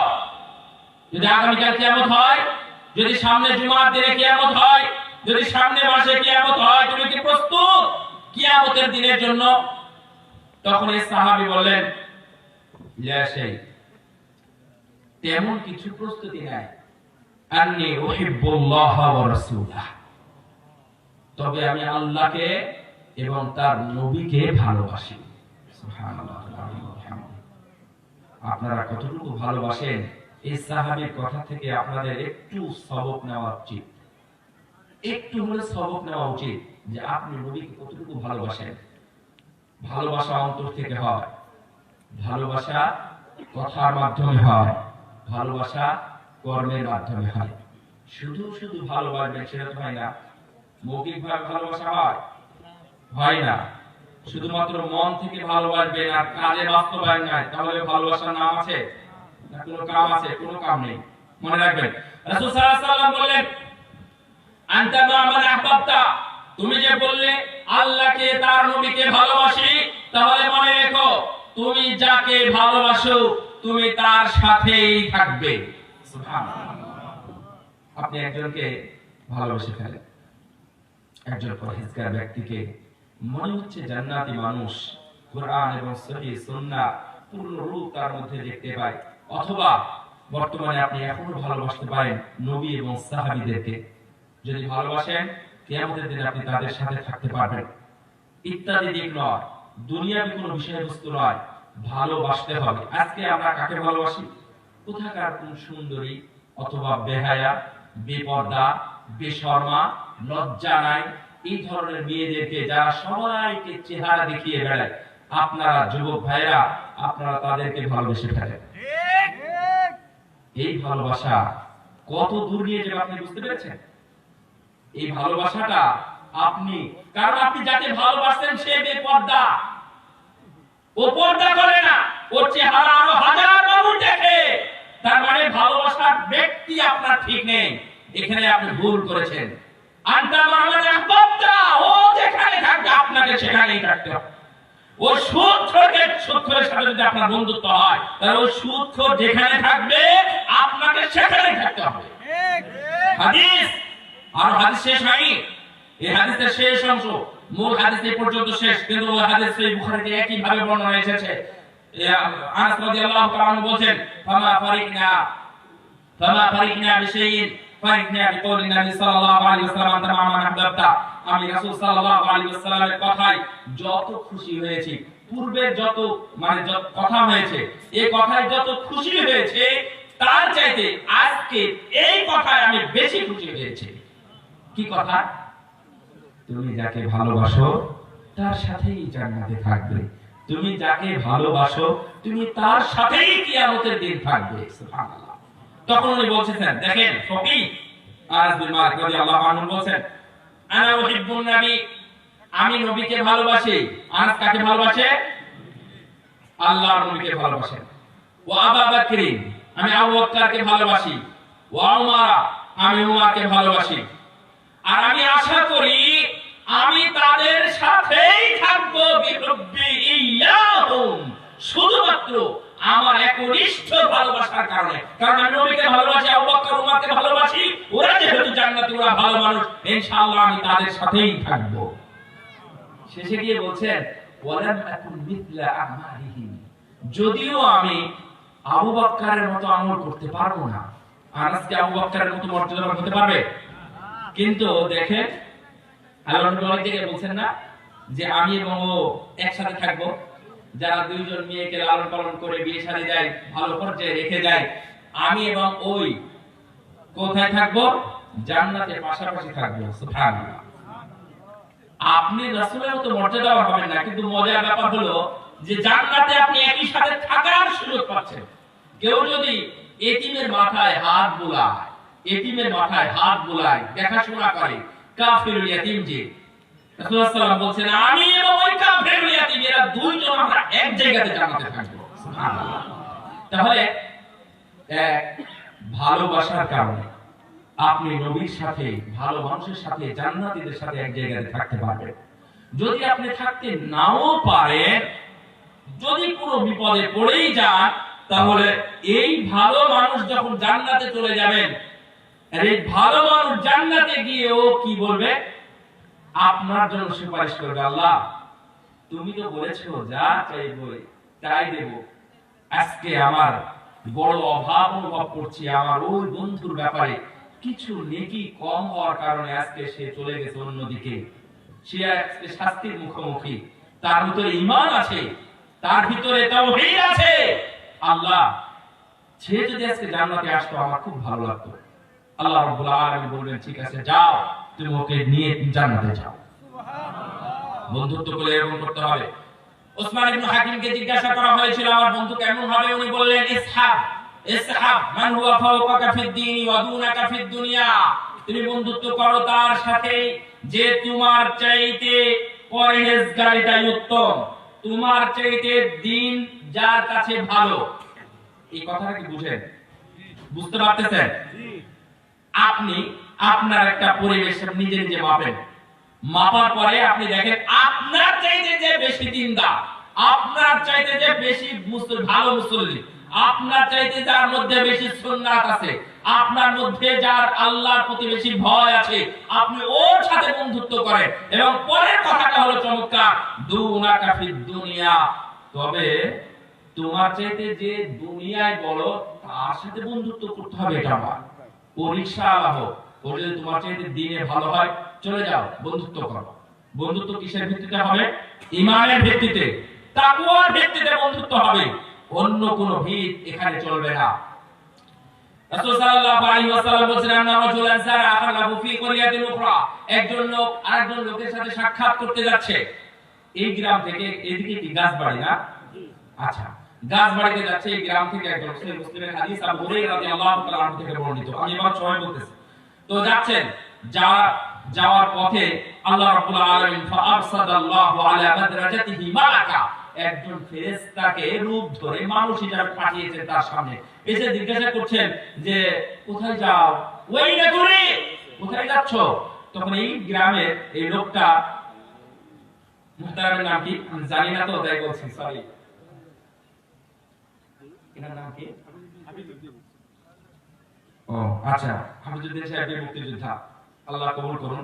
A: যদি আগামীকাল কিয়ামত হয়, যদি সামনে জুমার দিনে কিয়ামত হয়, যদি সামনে মাসে কিয়ামত হয়, তুমি কি প্রস্তুত কিয়ামতের দিনের জন্য? তখন এই সাহাবী বললেন লা শাই, তেমন কিছু প্রস্তুতি নাই, আন্নী উহিব্বুল্লাহ ওয়া রাসূলাহ, তবে আমি আল্লাহকে এবং তার নবীকে ভালোবাসি। সুবহানাল্লাহ। আপনারা কতটুকু ভালোবাসেন এই সাহাবীর কথা থেকে আপনাদের একটু সবক নেওয়া উচিত, একটু হলে সবক নেওয়া উচিত যে আপনি নবীকে কতটুকু ভালোবাসেন। ভালোবাসা অন্তর থেকে হয়, ভালোবাসা কথার মাধ্যমে হয়, ভালোবাসা কর্মের মাধ্যমে হয়। শুধু শুধু ভালোবাসবেন সেটা তো হয় না, মৌখিকভাবে ভালোবাসা হয় না। শুধুমাত্র মন থেকে ভালোবাসবেন আর কাজে বাস্তবায়ন নাই, তাহলে ভালোবাসার নাম আছে না? কোনো কাম আছে? কোনো কাম নেই। মনে রাখবেন রাসূল সাল্লাল্লাহু আলাইহি ওয়াসাল্লাম বললেন আনতা মা মান আহবাবতা, তুমি যে বললে আল্লাহকে তার নবীকে ভালোবাসি, তাহলে মনে রেখো তুমি যাকে ভালোবাসো তুমি তার সাথেই থাকবে। সুবহানাল্লাহ। আপনি একজনকে ভালোবেসে ফেলেন, একজন পরহেজগার ব্যক্তিকে, মনে হচ্ছে জান্নাতি মানুষ, কোরআন এবং সহিহ সুন্নাহ পূর্ণ রূপ তার মধ্যে দেখতে পায়। অথবা বর্তমানে আপনি এখনো ভালোবাসতে পারেন নবী এবং সাহাবীদেরকে। যদি ভালোবাসেন কিয়ামতের দিনে আপনি তাদের সাথে থাকতে পারবেন। ইত্যাদি দিক নয়, দুনিয়াবি কোনো বিষয়বস্তু নয়, ভালোবাসতে হবে। আজকে আমরা কাকে ভালোবাসি? কোথাকার কোন সুন্দরী অথবা বেহায়া, বেপর্দা, বেশরমা, লজ্জা নাই, এই ধরনের মেয়েদেরকে যারা সবাইকে চেহারা দেখিয়ে বেড়ায়, আপনারা যুবক ভাইরা আপনারা তাদেরকে ভালোবেসে ফেলেন। এই ভালোবাসা কত দূর নিয়ে যাবে আপনি বুঝতে পেরেছেন? এই ভালোবাসাটা আপনি, কারণ আপনি যাকে ভালোবাসেন সে বেপর্দা, ও পর্দা করে না, ওর চেহারা আরো হাজার মানুষ দেখে, তার মানে ভালোবাসার ব্যক্তি আপনার ঠিক নেই। এখানে আপনি ভুল করেছেন। আনতা মা'মান আহবাবতা, ও যেখানে থাকবে আপনাকে সেখানেই থাকতে হবে। ও সুদখোরের সাথে যদি আপনার বন্ধুত্ব হয়, তাহলে ও সুদখোর যেখানে থাকবে আপনাকে সেখানেই থাকতে হবে। হাদিস আর হাদিস শেষ হয়নি, এই হাদিসের শেষ অংশ, মূল হাদিস এই পর্যন্ত শেষ, কিন্তু ওই হাদিস সহিহ বুখারীতে একই ভাবে বর্ণনা এসেছে। আনাস রাদিয়াল্লাহু তাআলা আনহু বলেন, ফামা ফারিকনা বিশাইইন ফারিকনা বিকওলি নবী সাল্লাল্লাহু আলাইহি ওয়াসাল্লাম আনতা মা'মান আহবাবতা। আমি রাসূল সাল্লাল্লাহু আলাইহি ওয়াসাল্লামের কথায় যত খুশি হয়েছি, পূর্বের যত যত কথা হয়েছে, এই কথায় যত খুশি হয়েছে, তার চাইতে আজকে এই কথায় আমি বেশি খুশি হয়েছি। কি কথা? তুমি যাকে ভালোবাসো তার সাথেই জান্নাতে থাকবে, তুমি যাকে ভালোবাসো তুমি তার সাথেই কিয়ামতের দিন থাকবে। সুবহানাল্লাহ। তখন উনি বলছেন, দেখেন ফকিহ আনাস বিন মালিক রাদিয়াল্লাহু আনহু বলেন, আনা উহিব্বুন নবী, আমি নবীকে ভালোবাসি। আনাস কাকে ভালোবাসে? আল্লাহর নবীকে ভালোবাসেন। ওয়া আবু বকর, আমি আবু বকরকে ভালোবাসি। ওয়া উমর, আমি উমরকে ভালোবাসি। আর আমি আশা করি আমি তাদের সাথেই থাকবো বিহুব্বি ইয়াহুম, শুধুমাত্র আমার একনিষ্ঠ ভালোবাসার কারণে। কারণ আমি নবীকে ভালোবাসি, আবু বকর উমরকে ভালোবাসি, ওরা যেহেতু জান্নাতি, ওরা ভালো মানুষ, ইনশাআল্লাহ আমি তাদের সাথেই থাকবো। শেষে গিয়ে বলছেন, ওয়ালাম আকুন মিথলা আমালিহিম, যদিও আমি আবু বকরের মতো আমল করতে পারবো না। আনাস কি আবু বকরের মতো মর্যাদাবান হতে পারবে? কিন্তু দেখেন আল্লাহর নবী থেকে বলছেন না যে আমি এবং ও একসাথে থাকবো। যারা দুইজন মেয়েকে লালন পালন করে বিয়ে শাদী দেয়, ভালো পর্যায়ে রেখে যায়, আমি এবং ওই কোথায় থাকবো? জান্নাতে পাশাপাশি থাকবো। সুবহানাল্লাহ। আপনি রাসূলের মতো মর্যাদাবান হবেন না, কিন্তু মজার ব্যাপার হলো যে জান্নাতে আপনি একই সাথে থাকার সুযোগ পাচ্ছেন। কেউ যদি এতিমের মাথায় হাত বুলায়, এতিমের মাথায় হাত বুলায়, দেখাশোনা করে, কাফিরুল ইয়াতীম, যে রাসূলুল্লাহ সাল্লাল্লাহু আলাইহি ওয়াসাল্লাম বলছেন আমি এবং ওই কাফিরুল ইয়াতীম এরা দুইজন আমরা এক জায়গাতে জান্নাতে থাকবো। সুবহানাল্লাহ। তাহলে ভালোবাসার কারণে আপনি নবীর সাথে, ভালো মানুষের সাথে, জান্নাতীদের সাথে এক জায়গাতে থাকতে পারবেন। যদি আপনি থাকতে নাও পারেন, যদি কোনো বিপদে পড়েই যান, তাহলে এই ভালো মানুষ যখন জান্নাতে চলে যাবেন, আর এই ভালো মানুষ জান্নাতে গিয়ে ও কি বলবে? আপনার জন্য সুপারিশ করবে, আল্লাহ তুমি তো বলেছো যা চাইবো তাই দেব। আজকে আমার বড় অভাব অনুভব করছি, আমার ওই বন্ধুর ব্যাপারে কিছু নেকি কম হওয়ার কারণে আজকে সে চলে গেছে অন্যদিকে, সে আজকে শাস্তির মুখোমুখি। তার ভিতরে ঈমান আছে, তার ভিতরে তাওহীদ আছে। আল্লাহ সে যদি আজকে জান্নাতে আসতো আমার খুব ভালো লাগতো। আল্লাহ রাব্বুল আলামিন বলবেন, ঠিক আছে যাও, তুমি ওকে নিয়ে জান্নাতে যাও। বন্ধুত্ব করে এরকম করতে হবে। ওসমান ইবনে হাকিমকে জিজ্ঞাসা করা হয়েছিল আমার বন্ধু কেমন হবে, উনি বললেন ইসহাব মান হুয়া ফাওকাকা ফিদ দীন ওয়া দুনাকা ফিদ দুনিয়া, তুমি বন্ধুত্ব করো তার সাথে যে তোমার চাইতে পরহেজগারিতাই উত্তম, তোমার চাইতে দিন যার কাছে ভালো। এই কথাটা কি বুঝেন? বুঝতে পারতেছেন? আপনি আপনার একটা পরিবেশ নিজে নিজে মাপেন। মাপার পরে আপনি দেখেন আপনার চাইতে যে বেশি দিনদার, আপনার চাইতে যে বেশি ভালো মুসল্লি, আপনার চাইতে যার মধ্যে বেশি সুন্নাত আছে, আপনার মধ্যে যার আল্লাহর প্রতি বেশি ভয় আছে, আপনি ওর সাথে বন্ধুত্ব করেন। এবং পরের কথাটা হলো চমৎকার, দুনাকা ফিদ দুনিয়া, তবে তোমার চাইতে যে দুনিয়ায় বড় তার সাথে বন্ধুত্ব করতে হবে। এটা আমার পরীক্ষা আলাহ, ও যদি তোমার চাইতে দিনে ভালো হয় চলে যাও, বন্ধুত্ব করো। বন্ধুত্ব কিসের ভিত্তিতে হবে? ঈমানের ভিত্তিতে, তাকওয়ার ভিত্তিতে বন্ধুত্ব হবে, অন্য কোনো ভিত এখানে চলবে না। রাসূল সাল্লাল্লাহু আলাইহি ওয়াসাল্লাম বলেছেন, আন্না রাজুলান সারা আখালাহু ফি ক্বরিয়াতিন উখরা, একজন লোক আরেকজন লোকের সাথে সাক্ষাৎ করতে যাচ্ছে। এই গ্রাম থেকে এদিকে কি গাছবাড়ি না? আচ্ছা, গাছবাড়িতে যাচ্ছে, এই গ্রাম থেকে একজন, সহিহ মুসলিমের হাদিস, আবু হুরায়রা রাদিয়াল্লাহু তাআলা আনহু থেকে বর্ণিত। আমি এবার সবাই বলতেছি। তো যাচ্ছেন, যাওয়ার পথে আল্লাহ রাব্বুল আলামিন ফাআরসাদাল্লাহু আলা মাদরাজাতিহি মালাকা, একজন ফেরেশতাকে রূপ ধরে মানুষ হিসেবে পাঠিয়েছেন তার সামনে। এসে জিজ্ঞাসা করছেন যে কোথায় যাও? ওই না তুমি কোথায় যাচ্ছ? তখন এই গ্রামের এই লোকটা, মুহতারামের নাম কি আমি জানি না, তো তাই বলছি, সরি। এনার নাম কি? ও আচ্ছা, হাফিজউদ্দিন সাহেব মুক্তিযোদ্ধা, আল্লাহ কবুল করুন।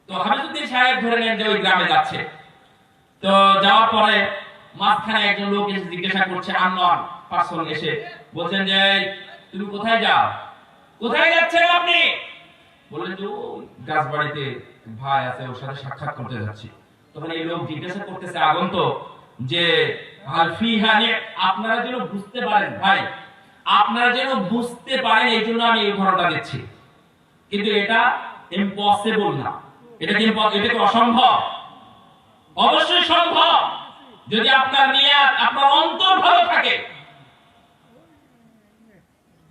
A: তো হাফিজউদ্দিন সাহেব ধরে নেন যে ওই গ্রামে যাচ্ছে। তো যাওয়ার পরে মাঝখানে একজন লোক এসে জিজ্ঞাসা করছে, আননোয়ান পার্সন এসে বলছেন যে তুমি কোথায় যাও? কোথায় যাচ্ছেন আপনি? বললেন যে গাছবাড়িতে ভাই আছে, ওর সাথে সাক্ষাৎ করতে যাচ্ছি। তখন এই লোক জিজ্ঞাসা করতেছে আগন্তুক যে হাল ফিহা, আপনারা যেন বুঝতে পারেন ভাই, আপনারা যেন বুঝতে পারেন এই জন্য আমি এই ঘটনাটা দিচ্ছি, কিন্তু এটা ইম্পসিবল না। এটা কি অসম্ভব? অবশ্যই সম্ভব, যদি আপনার নিয়ত, আপনার অন্তর ভালো থাকে।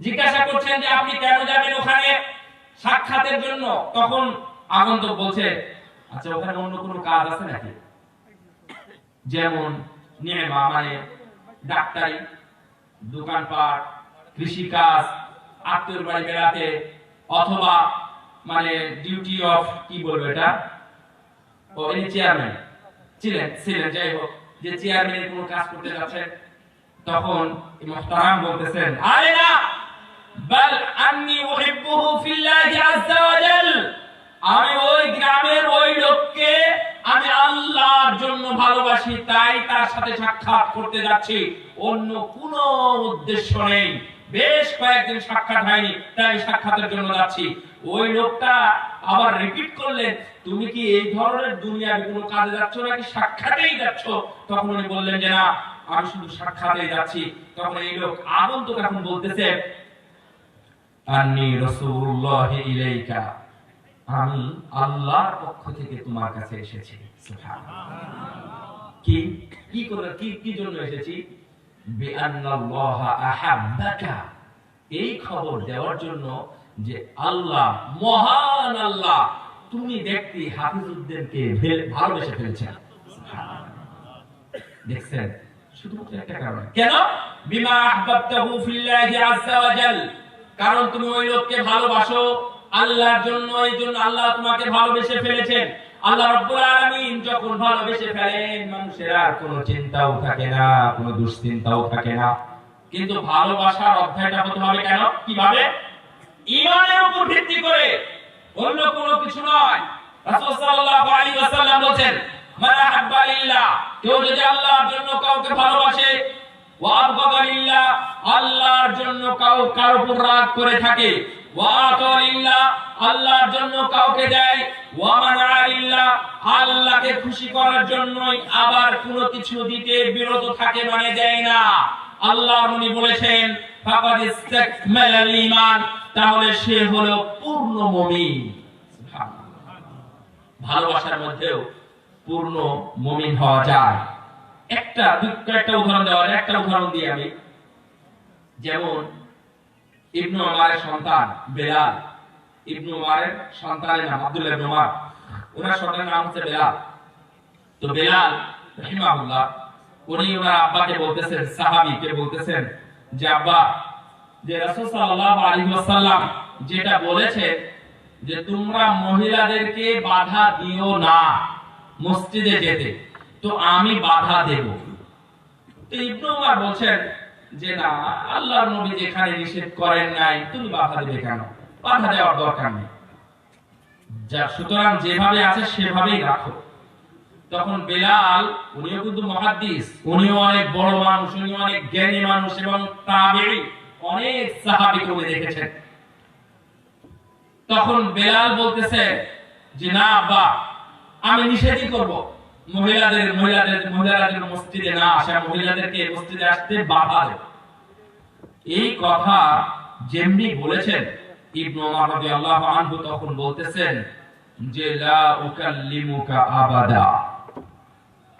A: জিজ্ঞাসা করছেন যে আপনি কেন যাবেন ওখানে সাক্ষাতের জন্য? তখন আগন্তুক বলছে, আচ্ছা ওখানে অন্য কোনো কাজ আছে নাকি? যেমন নিয়মা, মানে ডাক্তারি, দোকানপাট, কৃষিকাজ, আত্মীয়র বাড়ি বেড়াতে, অথবা মানে ডিউটি অফ, কি বলবো এটা, ও এই চেয়ারম্যান ছিলেন, যাই হোক, যে চেয়ারম্যানের কোনো কাজ করতে যাচ্ছেন। তখন মুহতারাম বলতেছেন, আরে না, বাল আন্নী উহিব্বুহু ফিল্লাহি আযজা ওয়া জাল, আমি ওই গ্রামের ওই লোককে আমি আল্লাহর জন্য ভালোবাসি, তাই তার সাথে সাক্ষাৎ করতে যাচ্ছি, অন্য কোনো উদ্দেশ্য নেই। বেশ কয়েকদিন সাক্ষাৎ হয়নি, তাই সাক্ষাতের জন্য যাচ্ছি। ওই লোকটা আবার রিপিট করলেন, তুমি কি এই ধরনের দুনিয়ার কোনো কাজে যাচ্ছ নাকি সাক্ষাতেই যাচ্ছ? তখন উনি বললেন যে না, আমি শুধু সাক্ষাতেই যাচ্ছি। তখন এই লোক আগন্তুক এখন বলতেছে, আন্নী রাসূলুল্লাহি ইলাইকা, আমি আল্লাহর পক্ষ থেকে তোমার কাছে এসেছি। সুবহানাল্লাহ। কি করে, কি জন্য এসেছি? বিআন্নাল্লাহা আহাব্বাকা, এই খবর দেওয়ার জন্য যে আল্লাহ, মহান আল্লাহ, তুমি দেখতে হাফিজউদ্দিনকে ভালোবেসে ফেলেছেন। দেখছেন, শুধুমাত্র একটা কারণ। কেন? বিমা আহবাবতাহু ফিল্লাহি আযজা ওয়া জাল, কারণ তুমি ওই লোককে ভালোবাসো আল্লাহর জন্য, এই জন্য আল্লাহ তোমাকে ভালোবেসে ফেলেছেন। আল্লাহ রাব্বুল আলামিন যখন ভালোবেসে ফেলেন, মানুষের আর কোনো চিন্তাও থাকে না, কোনো দুশ্চিন্তাও থাকে না। কিন্তু ভালোবাসার অধ্যায়টা হতে হবে কেন, কিভাবে? ঈমানের উপর ভিত্তি করে, অন্য কোনো কিছু নয়। রাসূল সাল্লাল্লাহু আলাইহি ওয়াসাল্লাম বলেন, মান আহাব্বা লিল্লাহ, কেউ যদি আল্লাহর জন্য কাউকে ভালোবাসে, ওয়া আবগাদা লিল্লাহ, আল্লাহর জন্য কারো উপর রাগ করে থাকে, ওয়া আতা লিল্লাহ, আল্লাহর জন্য কাউকে দেয়, ওয়া মানা লিল্লাহ, আল্লাহকে খুশি করার জন্যই আবার কোনো কিছু দিতে বিরত থাকে, মানে দেয় না। আল্লাহ নবী বলেছেন, ফাকাদ ইসতাকমালাল ঈমান, তাহলে সে হলো পূর্ণ মুমিন। সুবহানাল্লাহ। ভালোবাসার মধ্যেও পূর্ণ মুমিন হওয়া যায়। একটা উদাহরণ দেওয়ার, একটা উদাহরণ দিই আমি। যেমন ইবনে ওমরের সন্তান বেলাল, ইবনে ওমরের সন্তানের নাম আব্দুল্লাহ ইবনে ওমর, ওনার সন্তানের নাম হচ্ছে বেলাল। তো বেলাল রাহিমাহুল্লাহ, উনি ওনার আব্বাকে বলতেছেন, সাহাবীকে বলতেছেন যে আব্বা, যে রাসূল সাল্লাল্লাহু আলাইহি ওয়াসাল্লাম যেটা বলেছে যে তোমরা মহিলাদেরকে বাধা দিও না মসজিদে যেতে, তো আমি বাধা দেব। তো ইবনে উমর বলছেন যে না, আল্লাহর নবী যেখানে নিষেধ করেন নাই তুমি বাধা দেবে কেন? বাধা দেওয়ার দরকার নেই, যা সুতরাং যেভাবে আছে সেভাবেই রাখো। তখন বেলাল, উনিও কিন্তু মুহাদ্দিস, উনিও অনেক বড় মানুষ, উনি অনেক জ্ঞানী মানুষ এবং তাবেঈ, অনেক সাহাবীকে উনি দেখেছেন। তখন বেলাল বলতেছে যে না আব্বা, আমি নিষেধই করব মহিলাদের মসজিদে না আসা, মহিলাদেরকে মসজিদে আসতে বাধা দেব। এই কথা যেমনি বলেছেন, ইবনে উমর রাদিয়াল্লাহু আনহু তখন বলতেছেন যে লা উকাল্লিমুকা আবাদা।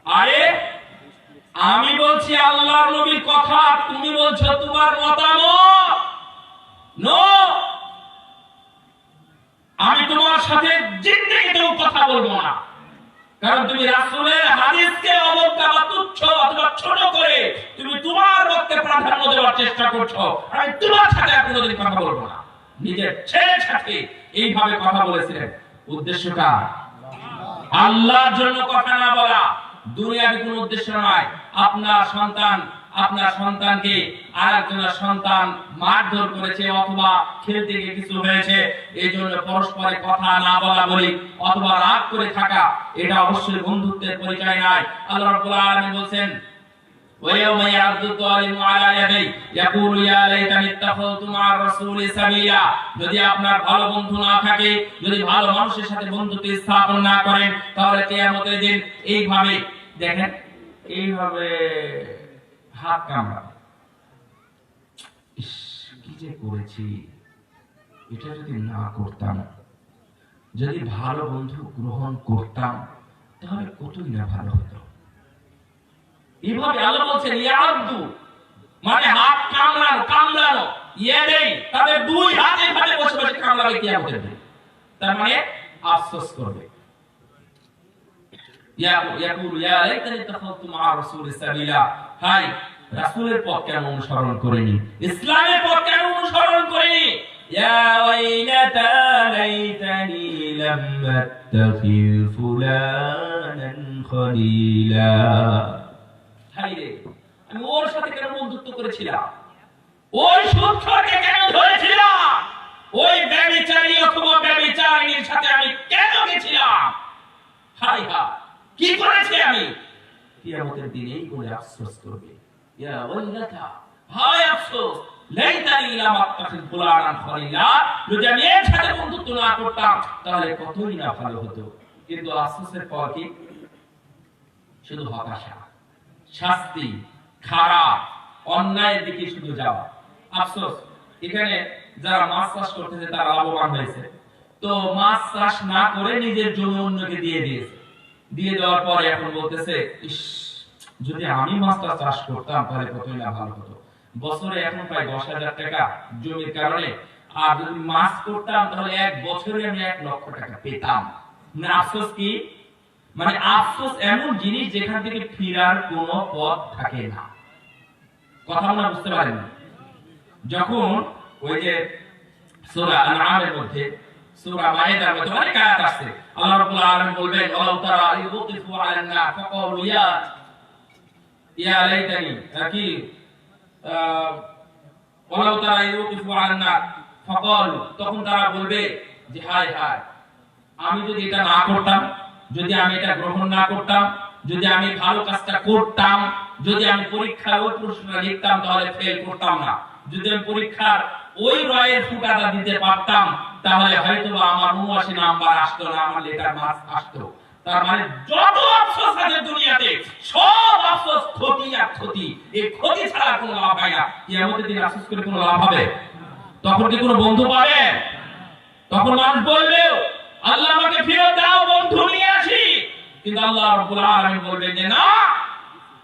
A: আরে আমি বলছি আল্লাহর নবীর কথা, তুমি বলছো তোমার মতামত। নো, আমি তোমার সাথে জিন্দেগিতেও কথা বলবো না, কারণ তুমি রাসূলের হাদিসকে অবজ্ঞা বা তুচ্ছ অথবা ছোট করে তুমি তোমার মতকে প্রাধান্য দেওয়ার চেষ্টা করছো। আমি তোমার সাথে কোনোদিন কথা বলবো না। নিজের ছেলের সাথে এইভাবে কথা বলেছিলেন, উদ্দেশ্যটা আল্লাহর জন্য কথা না বলা, দুনিয়ার কোনো উদ্দেশ্য নয়। আপনার সন্তানকে আরেকজনের সন্তান মারধর করেছে অথবা খেলতে গিয়ে কিছু হয়েছে, এই জন্য পরস্পরে কথা না বলা বলি অথবা রাগ করে থাকা, এটা অবশ্যই বন্ধুত্বের পরিচয় নয়। আল্লাহ রাব্বুল আলামিন বলেন وَيَوْمَ يَعَضُّ الظَّالِمُ عَلَى يَدَيْهِ يَقُولُ يَا لَيْتَنِي اتَّخَذْتُ مَعَ الرَّسُولِ سَبِيلًا। যদি আপনার ভালো বন্ধু না থাকে, যদি ভালো মানুষের সাথে বন্ধুত্ব স্থাপন না করেন, তাহলে কিয়ামতের দিন এইভাবে দেখেন, এইভাবে হাত কামড়াবে, কি যে করেছি, এটা যদি না করতাম, যদি ভালো বন্ধু গ্রহণ করতাম, তাহলে কতই না ভালো হতো। এইভাবে আল্লাহ বলছেন ইয়াদু, মানে হাত কামড়ানো, ইয়াদাই, তাদের দুই হাতে ভাবে বসে বসে কামড়াবে কিয়ামতের দিন। তার মানে আফসোস করবে। ইয়াকুলু ইয়া লাইতানি তাখালতু মা রাসূলি সাবিলা, হাই রাসূলের পথ কেন অনুসরণ করিনি, ইসলামের পথ কেন অনুসরণ করিনি। ইয়া ওয়াইলাতা লাইতানি লাম আত্তাখিয ফুলানান খলিলা, হায়রে আমি ওর সাথে কেন বন্ধুত্ব করেছিলাম, ওই সুদখোরকে কেন ধরেছিলাম, ওই ব্যভিচারী অথবা ব্যভিচারিণীর সাথে আমি কেন গেছিলাম, হায় হায় কি করেছি আমি। কিয়ামতের দিন এই বলে আফসোস করবে, ইয়া ওয়াইলাতা, হায় আফসোস, লাইতানি লাম আত্তাখিয ফুলানান খলিলা, যদি আমি এর সাথে বন্ধুত্ব না করতাম তাহলে কতই না ভালো হতো। কিন্তু আফসোসের পর কি শুধু হতাশা, শাস্তি, খারাপ, অন্যায়ের দিকে শুধু যাওয়া। আফসোস, এখানে যারা মাছ চাষ করতেছে তারা লাভবান হয়েছে, তো মাছ চাষ না করে নিজের জমি অন্যকে দিয়ে দিয়েছে, দিয়ে দেওয়ার পরে এখন বলতেছে ইস, যদি আমি মাছটা চাষ করতাম তাহলে কতই না ভালো হতো। বছরে এখন প্রায় 10,000 টাকা জমির কারণে, আর যদি মাছ করতাম তাহলে এক বছরে আমি 1 লক্ষ টাকা পেতাম। না আফসোস কি, মানে আফসোস এমন জিনিস যেখান থেকে ফিরার কোনো পথ থাকে না। কথা আপনারা বুঝতে পারেন? যখন ওই যে সূরা আনআমের মধ্যে, সূরা মায়েদার মধ্যে অনেক আয়াত আছে, আল্লাহ রাব্বুল আলামিন বলবেন ওয়ালাউ তারা ইউকিফু আলান নার ফাকালু ইয়া লাইতানি কি ওয়ালাউ তারা ইউকিফু আলান নার ফাকালু, তখন তারা বলবে যে হায় হায়, আমি যদি এটা না করতাম, যদি আমি এটা গ্রহণ না করতাম, যদি আমি ভালো কাজটা করতাম, যদি আমি পরীক্ষায় ওই প্রশ্নটা লিখতাম তাহলে ফেল করতাম না, যদি আমি পরীক্ষার ওই রয়ের ফুটাটা দিতে পারতাম তাহলে হয়তোবা আমার 79 নাম্বার আসতো না, আমার লেটার মার্কস আসতো। তার মানে যত আফসোস আছে দুনিয়াতে সব আফসোস ক্ষতি আর ক্ষতি, এই ক্ষতি ছাড়া কোনো লাভ হয় না। কিয়ামতের দিন আফসোস করে কোনো লাভ হবে? তখন কি কোনো বন্ধু পাবে? তখন মানুষ বলবে আল্লাহ আমাকে ফেরত দাও, বন্ধু নিয়ে আসি, কিন্তু আল্লাহ রাব্বুল আলামিন বলবেন যে না,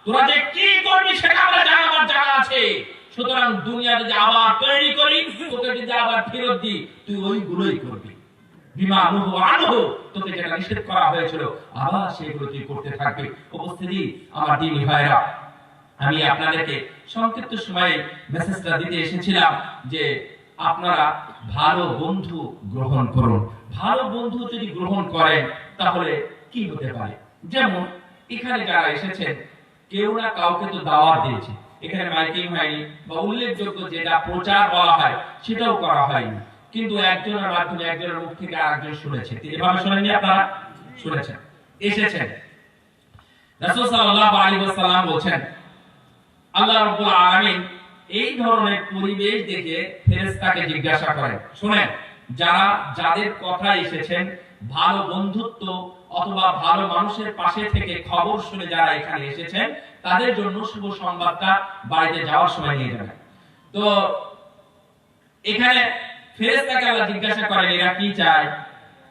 A: তোরা যে কি করবি সেটা আমরা জানাবার জানা আছে, সুতরাং দুনিয়া যদি আবার তৈরি করি, তোকে যদি আবার ফেরত দিই, তুই ওইগুলোই করবি, বিমা আনহু আনহু, তোকে যেটা নিষেধ করা হয়েছিল আবার সেগুলো তুই করতে থাকবি। উপস্থিতি আমার দিনী ভাইরা, আমি আপনাদেরকে সংক্ষিপ্ত সময়ে মেসেজটা দিতে এসেছিলাম যে আপনারা ভালো বন্ধু গ্রহণ করুন। ভালো বন্ধু যদি গ্রহণ করেন তাহলে কি হতে পারে, যেমন এখানে যারা এসেছেন কেউ না কাউকে তো দাওয়াত দিয়েছে, এখানে মাইকিং হয়নি বা উল্লেখযোগ্য যেটা প্রচার বলা হয় সেটাও করা হয়নি, কিন্তু একজনের মাধ্যমে একজনের মুখ থেকে আরেকজন শুনেছে। এভাবে শুনেননি, আপনারা শুনেছেন, এসেছেন। রাসূল সাল্লাল্লাহু আলাইহি ওয়াসাল্লাম বলেন আল্লাহ রাব্বুল আলামিন এই ধরনের পরিবেশ দেখে ফেরেশতাকে জিজ্ঞাসা করেন, শুনেন, যাদের কথা এসেছেন ভালো বন্ধুত্ব অথবা ভালো মানুষের পাশে থেকে খবর শুনে যারা এখানে এসেছেন তাদের জন্য শুভ সংবাদটা বাড়িতে যাওয়ার সময় নিয়ে যাবেন। তো এখানে ফেরেশতাকে আল্লাহ জিজ্ঞাসা করেন এরা কি চায়?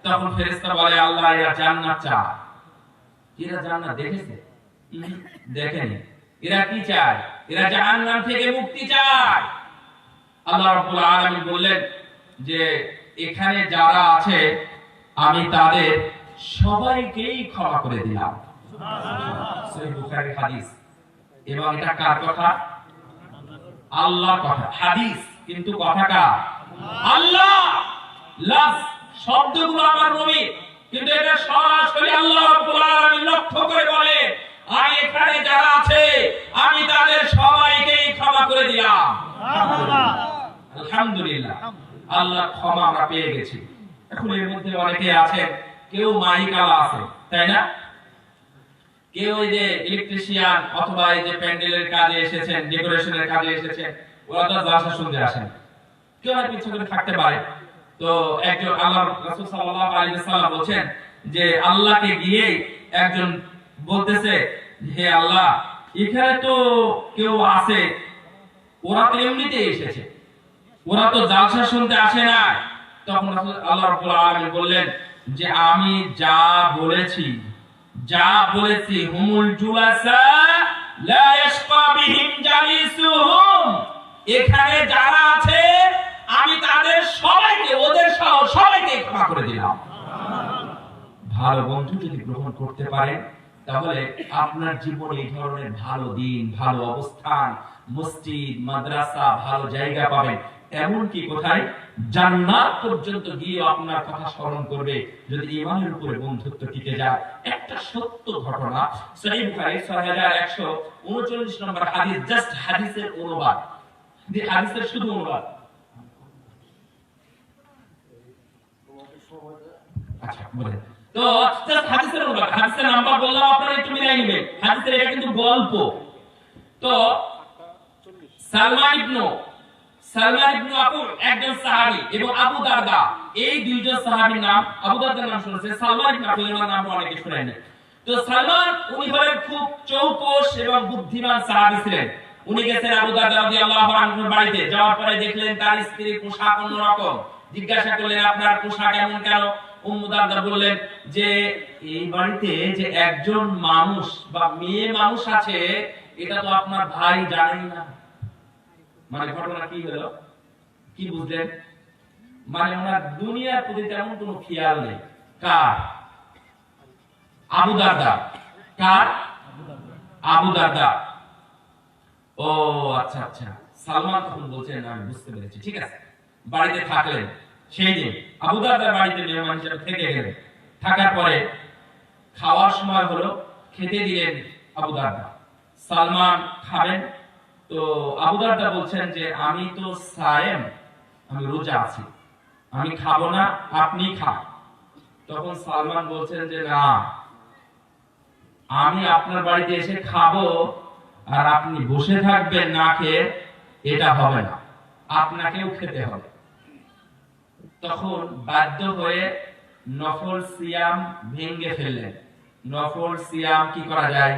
A: তখন ফেরেশতা বলে আল্লাহ এরা জান্নাত চায়। এরা জান্নাত দেখেছে? দেখেনি। এরা কি চায়? এরা জাহান্নাম থেকে মুক্তি চায়। আল্লাহ রাব্বুল আলামিন বললেন যে এখানে যারা আছে আমি তাদের সবাইকেই ক্ষমা করে দিলাম। সুবহানাল্লাহ। সহিহ বুখারীর হাদিস। এবং এটা কার কথা? আল্লাহর কথা। হাদিস কিন্তু কথা কার? আল্লাহ। লাফজ শব্দগুলো আমার নবী, কিন্তু এটা সরাসরি আল্লাহ রাব্বুল আলামিন লক্ষ্য করে বলে আমি এখানে যারা আছে আমি তাদের সবাইকেই ক্ষমা করে দিলাম। আলহামদুলিল্লাহ, আল্লাহ ক্ষমা আমরা পেয়ে গেছি। এখন এর মধ্যে অনেকে আছেন, কেউ মাইকালা আছে, তাই না? কেউ এই যে ইলেকট্রিশিয়ান অথবা এই যে প্যান্ডেলের কাজে এসেছেন, ডেকোরেশনের কাজে এসেছেন, ওরা তো জালসা শুনতে আসেন। কেউ আর কিছু করে থাকতে পারে। তো একজন আল্লাহর রাসূল সাল্লাল্লাহু আলাইহি ওয়াসাল্লাম বলেন যে আল্লাহকে গিয়ে একজন বলতেছে হে আল্লাহ এখানে তো কেউ আছে, ওরা তো এমনিতে এসেছে, ওরা তো জালসা শুনতে আসে না। তখন আল্লাহ রাব্বুল আলামিন বললেন যে আমি যা বলেছি হুমুল জুলাসা লা ইয়াশকা বিহিম জালিসুহুম, এখানে যারা আছে আমি তাদের সবাইকে, ওদের সহ সবাইকে ক্ষমা করে দিলাম। ভালো বন্ধু যদি গ্রহণ করতে পারেন তাহলে আপনার জীবনে এই ধরনের ভালো দিন, ভালো অবস্থান, মসজিদ, মাদ্রাসা, ভালো জায়গা পাবেন। এমনকি কোথায় জান্নাত পর্যন্ত গিয়ে আপনার কথা স্মরণ করবে যদি ঈমানের উপরে বন্ধুত্ব টিকে যায়। একটা সত্য ঘটনা, সহিহ বুখারী 6139 নম্বর হাদিস, জাস্ট হাদিসের অনুবাদ, হাদিসের শুধু অনুবাদ। আচ্ছা বলেন তো, জাস্ট হাদিসের অনুবাদ, হাদিসের নাম্বার বললাম আপনারা একটু মিলাই নেবেন। হাদিসের এটা কিন্তু গল্প। তো সালমান ইবনে আকু একজন সাহাবী এবং আবু দারদা, এই দুইজন সাহাবীর নাম, আবু দারদার নাম শুনেছেন, সালমান ইবনে আকু নাম অনেকে শুনেননি। তো সালমান উনি হলেন খুব চৌকস এবং বুদ্ধিমান সাহাবী ছিলেন। উনি গেছেন আবু দারদা রাদিয়াল্লাহু আনহুর বাড়িতে, যাওয়ার পরে দেখলেন তার স্ত্রীর পোশাক অন্যরকম। জিজ্ঞাসা করলেন আপনার পোশাক এমন কেন? উম্মু দারদা বললেন যে এই বাড়িতে যে একজন মানুষ বা মেয়ে মানুষ আছে এটা তো আপনার ভাই জানেই না। মানে ঘটনা কি হলো, কি বুঝলেন? মানে ওনার দুনিয়ার প্রতি তেমন কোনো খেয়াল নেই। কার? আবু দারদা। কার? আবু দারদা। ও আচ্ছা আচ্ছা। সালমান তখন বলছেন আমি বুঝতে পেরেছি, ঠিক আছে। বাড়িতে থাকলেন সেই দিন, আবু দারদার বাড়িতে মেহমান হিসেবে থেকে গেলেন। থাকার পরে খাওয়ার সময় হলো, খেতে দিলেন আবু দারদা। সালমান খাবেন, তো আবু দারদা বলছেন যে আমি তো সায়েম, আমি রোজা আছি, আমি খাবো না, আপনি খান। তখন সালমান বলছেন যে না, আমি আপনার বাড়িতে এসে খাবো আর আপনি বসে থাকবেন না খেয়ে, এটা হবে না, আপনাকেও খেতে হবে। তখন বাধ্য হয়ে নফল সিয়াম ভেঙে ফেললেন। নফল সিয়াম কি করা যায়?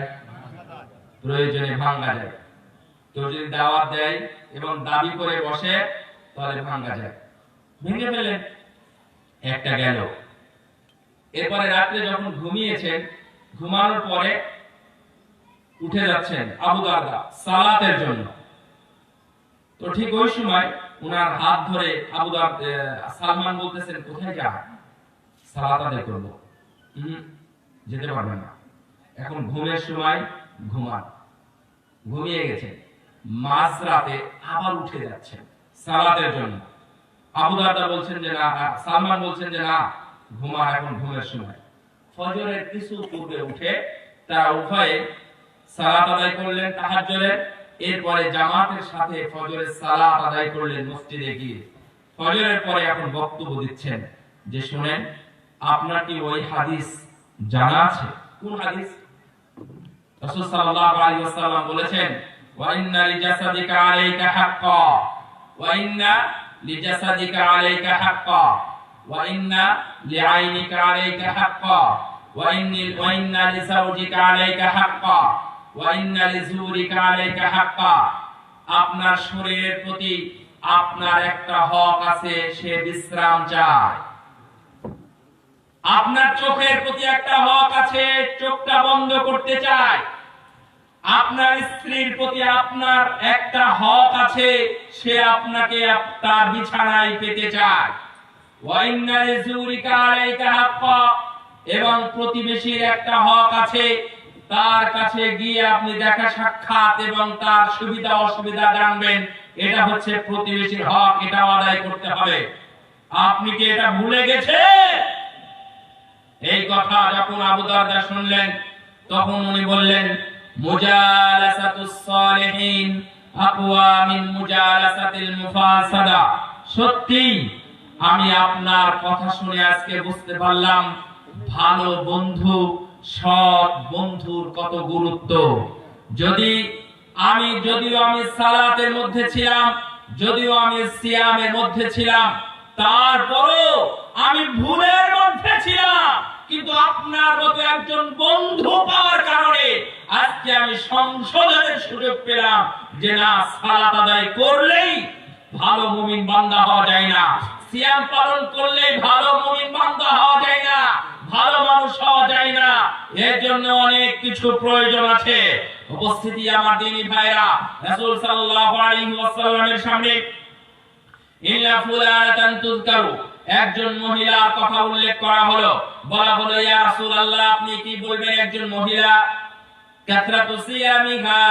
A: প্রয়োজনে ভাঙা যায়। তো যদি দাওয়াত দেয় এবং দাবি করে বসে তাহলে ভাঙা যায়। ভেঙে ফেললেন, একটা গেল। এরপরে রাত্রে যখন ঘুমিয়েছেন, ঘুমানোর পরে উঠে যাচ্ছেন আবু দারদা সালাতের জন্য। তো ঠিক ওই সময় উনার হাত ধরে আবু দারদা, সালমান বলতেছেন কোথায় যা? সালাত আদায় করবো। যেতে পারবেন না, এখন ঘুমের সময় ঘুমান। ঘুমিয়ে গেছেন, মাঝরাতে আবার উঠে যাচ্ছেন সালাতের জন্য। আবু দারদা বলছেন যে না, সালমান বলছেন যে না, ঘুমান, এখন ঘুমের সময়। ফজরের কিছু পূর্বে উঠে তারা উভয়ে সালাত আদায় করলেন তাহাজ্জুদের, এরপরে জামাতের সাথে ফজরের সালাত আদায় করলেন মসজিদে গিয়ে। ফজরের পরে এখন বক্তব্য দিচ্ছেন যে শুনেন, আপনার কি ওই হাদিস জানা আছে? কোন হাদিস? রাসূল সাল্লাল্লাহু আলাইহি ওয়াসাল্লাম বলেছেন, ওয়া ইন্না লিজাসাদিকা আলাইকা হাক্কা, ওয়া ইন্না লিজাসাদিকা আলাইকা হাক্কা, ওয়া ইন্না লিআইনিকা আলাইকা হাক্কা, ওয়া ইন্না লিজাওজিকা আলাইকা হাক্কা, ওয়া ইন্না লিজুরিকা আলাইকা হাক্কা। আপনার শরীরের প্রতি আপনার একটা হক আছে, সে বিশ্রাম চায়। আপনার চোখের প্রতি একটা হক আছে, চোখটা বন্ধ করতে চায়। আপনার স্ত্রীর প্রতি আপনার একটা হক আছে, সে আপনাকে তার বিছানায় পেতে চায়। ওয়া ইন্না লিজুরিকা আলাইকা হাক্কা, এবং প্রতিবেশীর একটা হক আছে, তার কাছে গিয়ে আপনি দেখা সাক্ষাৎ এবং তার সুবিধা অসুবিধা জানবেন। এটা হচ্ছে প্রতিবেশীর হক, এটা আদায় করতে হবে। আপনি কি এটা ভুলে গেছেন? এই কথা যখন আবু দারদা শুনলেন, তখন উনি বললেন, মুজালাসাতুস সালিহিন আকওয়া মিন মুজালাসাতিল মুফাসাদা। সত্যি আমি আপনার কথা শুনে আজকে বুঝতে পারলাম ভালো বন্ধু, সৎ বন্ধুর কত গুরুত্ব। যদিও আমি সালাতের মধ্যে ছিলাম, যদিও আমি সিয়ামের মধ্যে ছিলাম, তারপরও আমি ভুলের মধ্যে ছিলাম, কিন্তু আপনার মতো একজন বন্ধু পাওয়ার কারণে আজকে আমি সংশোধনের সুযোগ পেলাম যে না, সালাত আদায় করলেই ভালো মুমিন বান্দা হওয়া যায় না, সিয়াম পালন করলেই ভালো মুমিন বান্দা হওয়া যায় না, ভালো মানুষ হওয়া যায় না। এর জন্য অনেক কিছু প্রয়োজন আছে। উপস্থিতি আমার দ্বীনি ভাইরা, রাসূল সাল্লাল্লাহু আলাইহি ওয়াসাল্লামের সামনে ইল্লা ফুলানাতান তুযকারু, একজন মহিলার কথা উল্লেখ করা হলো। বলা হলো, ইয়া রাসূলুল্লাহ, আপনি কি বলবেন একজন মহিলা কাসরাতু সিয়ামিহা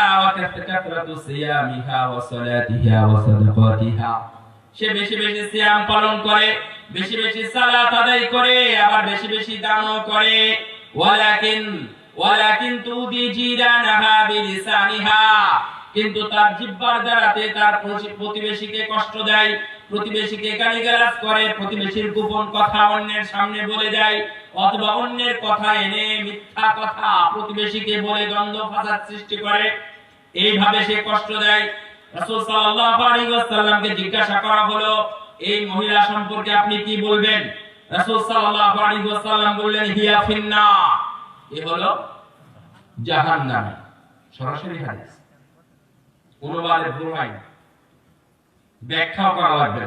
A: ওয়া সালাতিহা ওয়া সাদাকাতিহা, সে বেশি বেশি সিয়াম পালন করে, বেশি বেশি সালাত আদায় করে, আবার বেশি বেশি দানও করে। ওয়ালাকিন তুদি জিরানাহা বিলিসানিহা, কিন্তু তার জিহ্বার দ্বারাতে তার প্রতিবেশীকে কষ্ট দেয়, প্রতিবেশীকে গালিগালাজ করে, প্রতিবেশীর গোপন কথা অন্যের সামনে বলে দেয়, অথবা অন্যের কথা এনে মিথ্যা কথা প্রতিবেশীকে বলে দ্বন্দ্ব ফাসাদ সৃষ্টি করে। এইভাবে সে কষ্ট দেয়। রাসূল সাল্লাল্লাহু আলাইহি ওয়াসাল্লামকে জিজ্ঞাসা করা হলো, এই মহিলা সম্পর্কে আপনি কি বলবেন? রাসূল সাল্লাল্লাহু আলাইহি ওয়াসাল্লাম বললেন, হিয়া ফিন্নার, এ হলো জাহান্নামে। সরাসরি হাদিস, অনুবাদে ভুল হয়, ব্যাখ্যা করা লাগবে।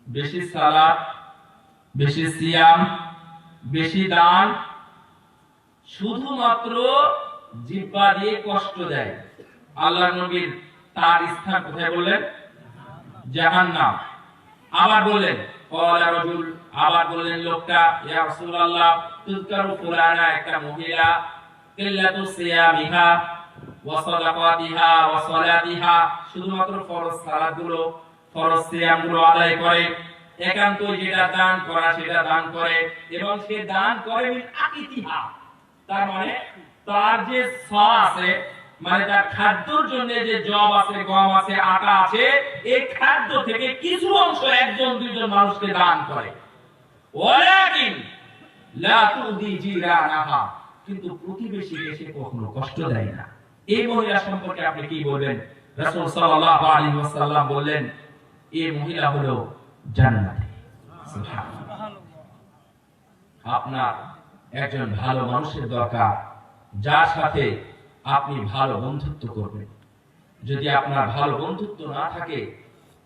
A: বেশি সালাত, বেশি সিয়াম, বেশি দান শুধুমাত্র জিহ্বা দিয়ে কষ্ট দেয়। আল্লাহর নবীর তার স্থান কোথায় বললেন? জাহান্নাম। আবার বললেন ক্বালা রাজুল, আবার বললেন লোকটা, ইয়া রাসূলুল্লাহ, তুযকারু ফুলানা, একটা মহিলা, কিল্লাতু সিয়ামিহা ওয়া সাদাকাতিহা ওয়া সালাতিহা, শুধুমাত্র ফরজ সালাতগুলো, ফরজ সিয়ামগুলো আদায় করে, একান্তই যেটা দান করা সেটা দান করে, এবং সে দান করে মিন আকিতিহা, তার মানে তার যে সা আছে, মানে তার খাদ্যের জন্য যে জব আছে, গম আছে, আটা আছে, এই খাদ্য থেকে কিছু অংশ একজন দুইজন মানুষকে দান করে। ওয়ালাকিন লা তুদি জিরানাহা, কিন্তু প্রতিবেশীকে সে কখনো কষ্ট দেয় না। এই মহিলা সম্পর্কে আপনি কি বলবেন? রাসূল সাল্লাল্লাহু আলাইহি ওয়াসাল্লাম বললেন, এই মহিলা হলো জান্নাতি। সুবহানাল্লাহ। আপনার একজন ভালো মানুষের দরকার, যার সাথে আপনি ভালো বন্ধুত্ব করবেন। যদি আপনার ভালো বন্ধুত্ব না থাকে,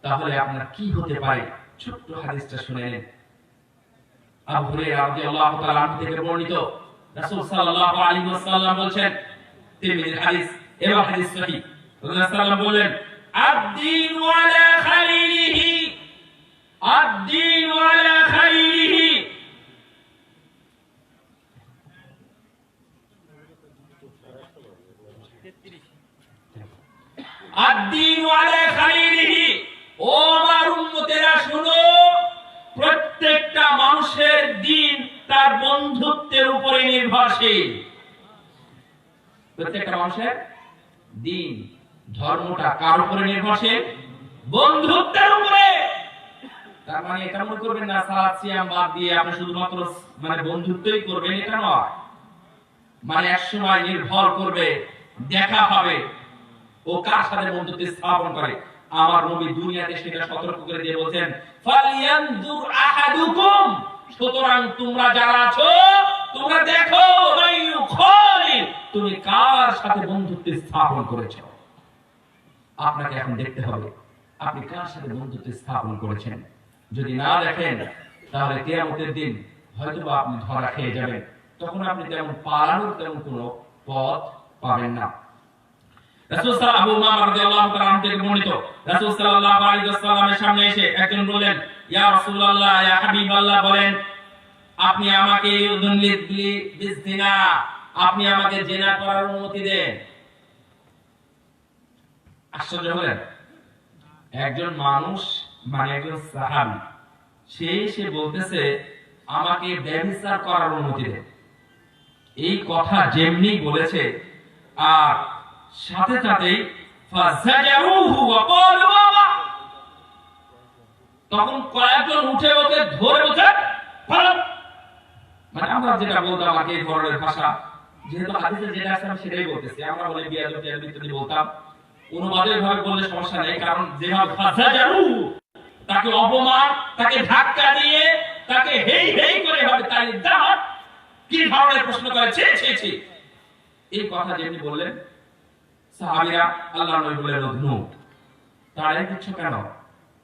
A: তাহলে আপনার কি হতে পারে? ছোট্ট হাদিসটা শুনে নিন। আবু হুরায়রা রাদিয়াল্লাহু তাআলা আনহু থেকে বর্ণিত, রাসূল সাল্লাল্লাহু আলাইহি ওয়াসাল্লাম বলেন, তিরমিজির হাদিস এবং হাদিস সহিহ, রাসূল সাল্লাল্লাহু বলেন, আদ-দীনু আলা খালিলিহি, আদ-দীনু আলা খালিলিহি, আদ-দীনু আলা খালিলিহি, ও আমার উম্মত উম্মতেরা শুনো, প্রত্যেকটা মানুষের দিন তার বন্ধুত্বের উপরে নির্ভরশীল। প্রত্যেকটা মানুষের দিন ধর্মটা কার উপরে নির্ভরশীল? বন্ধুত্বের উপরে। তার মানে এটা মনে করবেন না সালাত সিয়াম বাদ দিয়ে আপনি শুধুমাত্র মানে বন্ধুত্বই করবেন, এটা নয়। মানে একসময় নির্ভর করবে, দেখা হবে ও কার সাথে বন্ধুত্ব স্থাপন করে। আমার নবী দুনিয়াতে সেটা সতর্ক করে দিয়ে বলেন, ফালিয়ানজুর আহাদুকুম, সুতরাং তোমরা যারা আছো তোমরা দেখো মাইয়ু খালিল, তুমি কার সাথে বন্ধুত্ব স্থাপন করেছো। আপনাকে এখন দেখতে হবে আপনি কার সাথে বন্ধুত্ব স্থাপন করেছেন। যদি না দেখেন তাহলে কিয়ামতের দিন হয়তো আপনি ধরা খেয়ে যাবেন, তখন আপনি তেমন পালানোর তেমন কোনো পথ পাবেন না। রাসূল আবু উমামা রাদিয়াল্লাহু তাআলা আনহু থেকে বর্ণিত, রাসূল সাল্লাল্লাহু আলাইহি ওয়াসাল্লামের সামনে এসে একজন বললেন, ইয়া রাসূলুল্লাহ, ইয়া হাবিবাল্লাহ, বলেন আপনি আমাকে উযুনলি বিজিনা, আপনি আমাকে জিনা করার অনুমতি দেন। আশ্চর্য হলেন, একজন মানুষ মানে একজন সাহাবী সে বলতেছে আমাকে ব্যভিচার করার অনুমতি দেন। এই কথা যেমনি বলেছে আর সাথে সাথেই ফাজাজারুহু ওয়া ক্বালু বাবা, তখন কয়েকজন উঠে ওকে ধরে বলছে মানে আমরা যেটা বলতাম আগে এই ধরনের ভাষা, যেহেতু হাদিসে যেটা আছে আমি সেটাই বলতেছি, আমরা বলে বিয়াদব ইত্যাদি বলতাম, অনুবাদে ভাবে বললে সমস্যা নেই, কারণ যেভাবে ফাজাজারুহু তাকে অপমান, তাকে ধাক্কা দিয়ে, তাকে হেই হেই করে ভাবে তালি দাও, কি ধরনের প্রশ্ন করে, ছি ছি ছি, এই কথা যেমনি বললেন সাহাবীরা আল্লাহর নবী বললেন, নো তাড়াই দিচ্ছ কেন,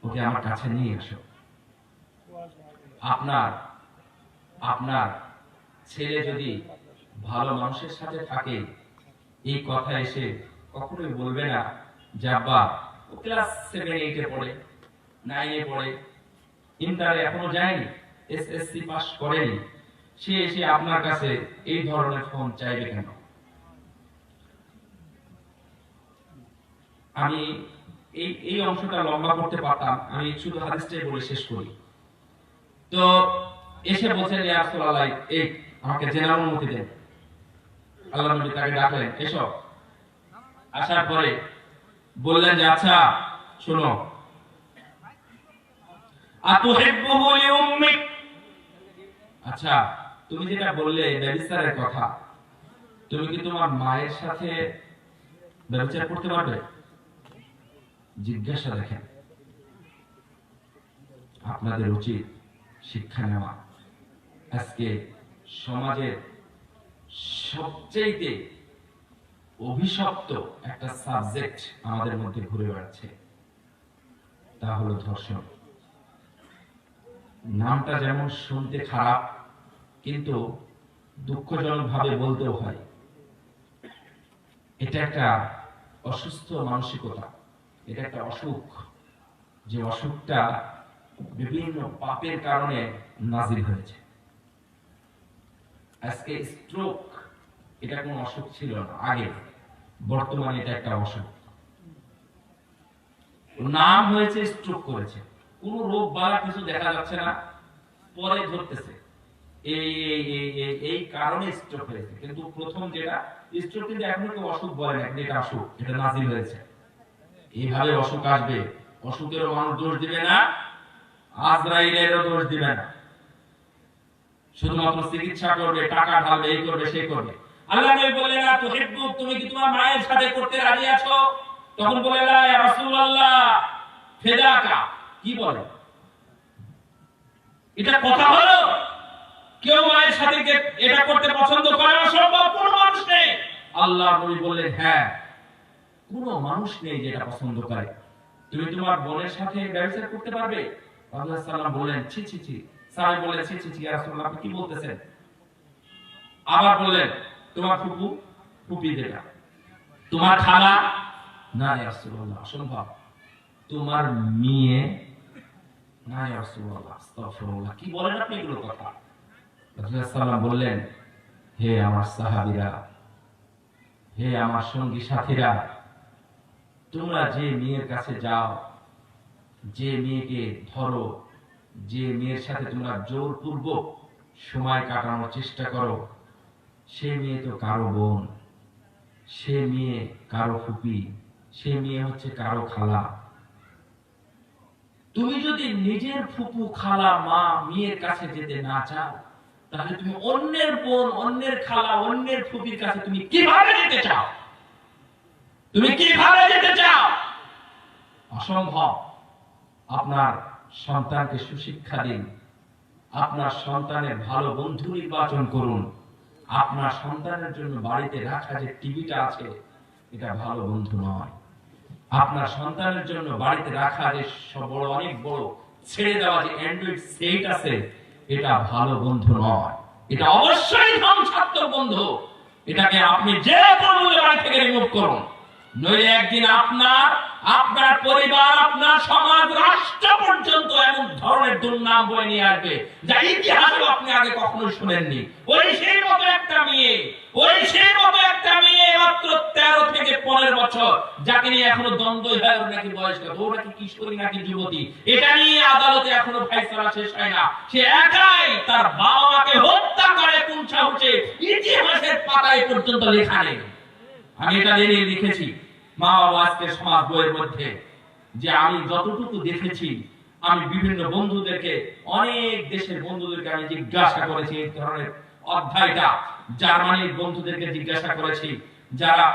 A: ওকে আমার কাছে নিয়ে এসো। আপনার ছেলে যদি ভালো মানুষের সাথে থাকে, এই কথা এসে কখনোই বলবে না যে আব্বা ও ক্লাস 7-8 এ পড়ে, 9 এ পড়ে, ইন্টারে এখনো যায়নি, এসএসসি পাস করেনি, সে এসে আপনার কাছে এই ধরনের ফোন চাইবে কেন? আমি এই অংশটা লম্বা করতে পারতাম, আমি শুধু হাদিসটাই বলে শেষ করি। তো এসে বলছেন, ইয়া রাসূলুল্লাহ, এই আমাকে জেনার অনুমতি দেন। আল্লাহর নবী তাকে ডাকলেন, এসো। আসার পরে বললেন যে আচ্ছা শোনো, আতুহিব্বুহু লিউম্মিক, আচ্ছা তুমি যেটা বললে ব্যভিচারের কথা, তুমি কি তোমার মায়ের সাথে ব্যভিচার করতে পারবে? জিজ্ঞাসা দেখেন, আপনাদের উচিত শিক্ষা নেওয়া। আজকে সমাজের সবচেয়ে অভিশপ্ত একটা সাবজেক্ট আমাদের মধ্যে ঘুরে বেড়াচ্ছে, তা হলো ধর্ষণ। নামটা যেমন শুনতে খারাপ, কিন্তু দুঃখজনক ভাবে বলতেও হয় এটা একটা অসুস্থ মানসিকতা, এটা একটা অসুখ, যে অসুখটা বিভিন্ন পাপের কারণে নাজিল হয়েছে। আজকে স্ট্রোক এটা কোনো অসুখ ছিল না আগে, বর্তমানে এটা একটা অসুখ, নাম হয়েছে স্ট্রোক করেছে। কোন রোগ বালা কিছু দেখা যাচ্ছে না, পরে ধরতেছে এই কারণে স্ট্রোক হয়েছে, কিন্তু প্রথম যেটা স্ট্রোক কিন্তু এখন কেউ অসুখ বলে না, এটা অসুখ, এটা নাজিল হয়েছে। এইভাবে অসুখ আসবে, অসুখেরও মানুষ দোষ দিবে না, আজরাইলেরও দোষ দিবে না, শুধুমাত্র চিকিৎসা করবে, টাকা ঢালবে, এই করবে সেই করবে। আল্লাহ নবী বললেন, না তুহিব্বু, তুমি কি তোমার মায়ের সাথে করতে রাজি আছো? তখন বলে, লা ইয়া রাসূলুল্লাহ ফিদাকা। কি বলে এটা কথা হলো? কেউ মায়ের সাথে এটা করতে পছন্দ করে না, সম্ভব কোন মানুষ নেই। আল্লাহ নবী বললেন, হ্যাঁ কোন মানুষ নেই যেটা পছন্দ করে। তুমি তোমার বোনের সাথে ব্যবচার করতে পারবে? আল্লাহ সাল্লাম বললেন, ছি ছি ছি। সাহাবী বললেন, ছি ছি ছি, ইয়া রাসূলুল্লাহ আপনি কি বলতেছেন? আবার বললেন, তোমার ফুপু, ফুপি যেটা, তোমার খালা, না ইয়া রাসূলুল্লাহ অসম্ভব। তোমার মেয়ে, না ইয়া রাসূলুল্লাহ আস্তাগফিরুল্লাহ। কি বলেন আপনি এগুলো কথা? রাসূলুল্লাহ সাল্লাল্লাহু আলাইহি বললেন, হে আমার সাহাবীরা, হে আমার সঙ্গী সাথীরা, তোমরা যে মেয়ের কাছে যাও যে মেয়েকে ধরো, যে মেয়ের সাথে তোমরা জোরপূর্বক সময় কাটানোর চেষ্টা করো, সে মেয়ে তো কারো বোন, সে মেয়ে কারো ফুপি, সে মেয়ে হচ্ছে কারো খালা। তুমি যদি নিজের ফুপু, খালা, মা, মেয়ের কাছে যেতে না চাও, তাহলে তুমি অন্যের বোন, অন্যের খালা, অন্যের ফুপির কাছে তুমি কিভাবে যেতে চাও? তুমি কিভাবে যেতে চাও? অসম্ভব। আপনার সন্তানকে সুশিক্ষা দিন, আপনার সন্তানের ভালো বন্ধু নির্বাচন করুন। আপনার সন্তানের জন্য বাড়িতে রাখা যে টিভিটা আছে, এটা ভালো বন্ধু নয়। আপনার সন্তানের জন্য বাড়িতে রাখা যে বড়, অনেক বড় ছেড়ে দেওয়া যে অ্যান্ড্রয়েড সেট আছে, এটা ভালো বন্ধু নয়। এটা অবশ্যই ধ্বংসাত্মক বন্ধু। এটাকে আপনি যে কোনো মূল্যে বাড়ি থেকে রিমুভ করুন, নইলে একদিন আপনার পরিবার, আপনার সমাজ, রাষ্ট্র পর্যন্ত এমন ধরনের দুর্নাম বয়ে নিয়ে আসবে যা ইতিহাসে আপনি আগে কখনো শুনেননি। ওই সেই মতো একটা মেয়ে মাত্র 13 থেকে 15 বছর, যাকে নিয়ে এখনো দ্বন্দ্ব হয়, ওর নাকি বয়স কত, ও নাকি কিশোরী নাকি যুবতী, এটা নিয়ে আদালতে এখনো ফাইসালা শেষ হয় না। সে একাই তার বাবা মাকে হত্যা করে, কোন সাহসে, ইতিহাসের পাতায় পর্যন্ত লেখা নেই। আমি এটা লিখেছি মা বাবা আজকে সমাজ বইয়ের মধ্যে, যে আমি যতটুকু দেখেছি, আমি বিভিন্ন বন্ধুদেরকে, অনেক দেশের বন্ধুদেরকে আমি জিজ্ঞাসা করেছি এই ধরনের অধ্যায়টা। জার্মানির বন্ধুদেরকে জিজ্ঞাসা করেছি, যারা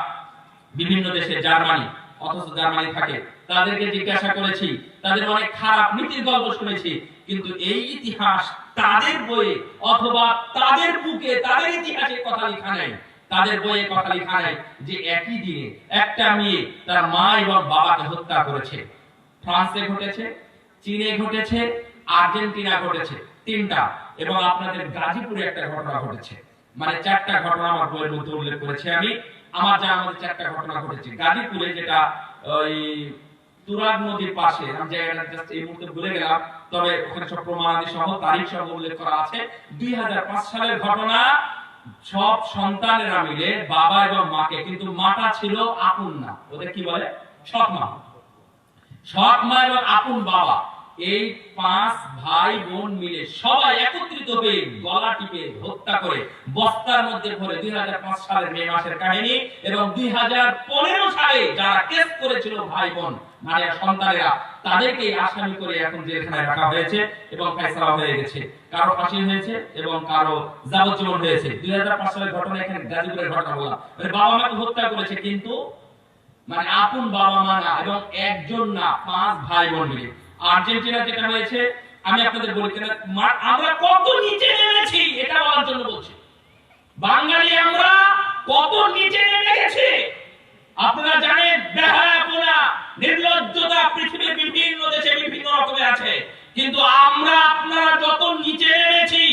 A: বিভিন্ন দেশে জার্মানি, অথচ জার্মানি থাকে, তাদেরকে জিজ্ঞাসা করেছি, তাদের অনেক খারাপ নীতির গল্প শুনেছি, কিন্তু এই ইতিহাস তাদের বইয়ে অথবা তাদের বুকে, তাদের ইতিহাসে কথা লেখা নেই, তাদের বইয়ে কথা লেখা নেই যে একই দিনে একটা মেয়ে তার মা এবং বাবাকে হত্যা করেছে। ফ্রান্সে ঘটেছে, চীনে ঘটেছে, আর্জেন্টিনা ঘটেছে, 3টা, এবং আপনাদের গাজীপুরে একটা ঘটনা ঘটেছে। মানে 4টা ঘটনা আমার বইয়ের মধ্যে উল্লেখ করেছি আমি। আমার জানা মতে 4টা ঘটনা ঘটেছে। গাজীপুরে, যেটা ওই তুরাগ নদীর পাশে, আমি জায়গাটা জাস্ট এই মুহূর্তে ভুলে গেলাম, তবে ওখানে সব প্রমাণাদি সহ তারিখ সহ উল্লেখ করা আছে। 2005 সালের ঘটনা। সব সন্তানেরা মিলে বাবা এবং মাকে, কিন্তু মাটা ছিল আপন না, ওদের কি বলে, সৎ মা, এবং আপন বাবা, এই 5 ভাই বোন মিলে সবাই একত্রিত হয়ে গলা টিপে হত্যা করে বস্তার মধ্যে ভরে 2005 সালের মে মাসের কাহিনী। এবং 2015 সালে যারা কেস করেছিল ভাই বোন, মানে সন্তানেরা, তাদেরকে আসামি করে এখন জেলখানায় রাখা হয়েছে এবং ফয়সালা হয়ে গেছে। কারো ফাঁসি হয়েছে এবং কারো যাবজ্জীবন হয়েছে। 2005 সালের ঘটনা, এখানে গাজীপুরের ঘটনা বললাম। বাবা মাকে হত্যা করেছে, কিন্তু মানে আপন বাবা মা না, এবং একজন না, 5 ভাই বোন মিলে। আর্জেন্টিনা যেটা হয়েছে, আমি আপনাদের বলি কেন আমরা কত নিচে নেমেছি এটা বলার জন্য বলছি। বাঙালি আমরা কত নিচে নেমে গেছি আপনারা জানেন। বেহায়াপনা, নির্লজ্জতা পৃথিবীর বিভিন্ন দেশে বিভিন্ন রকমের আছে, কিন্তু আপনারা যত নিচে নেমেছি,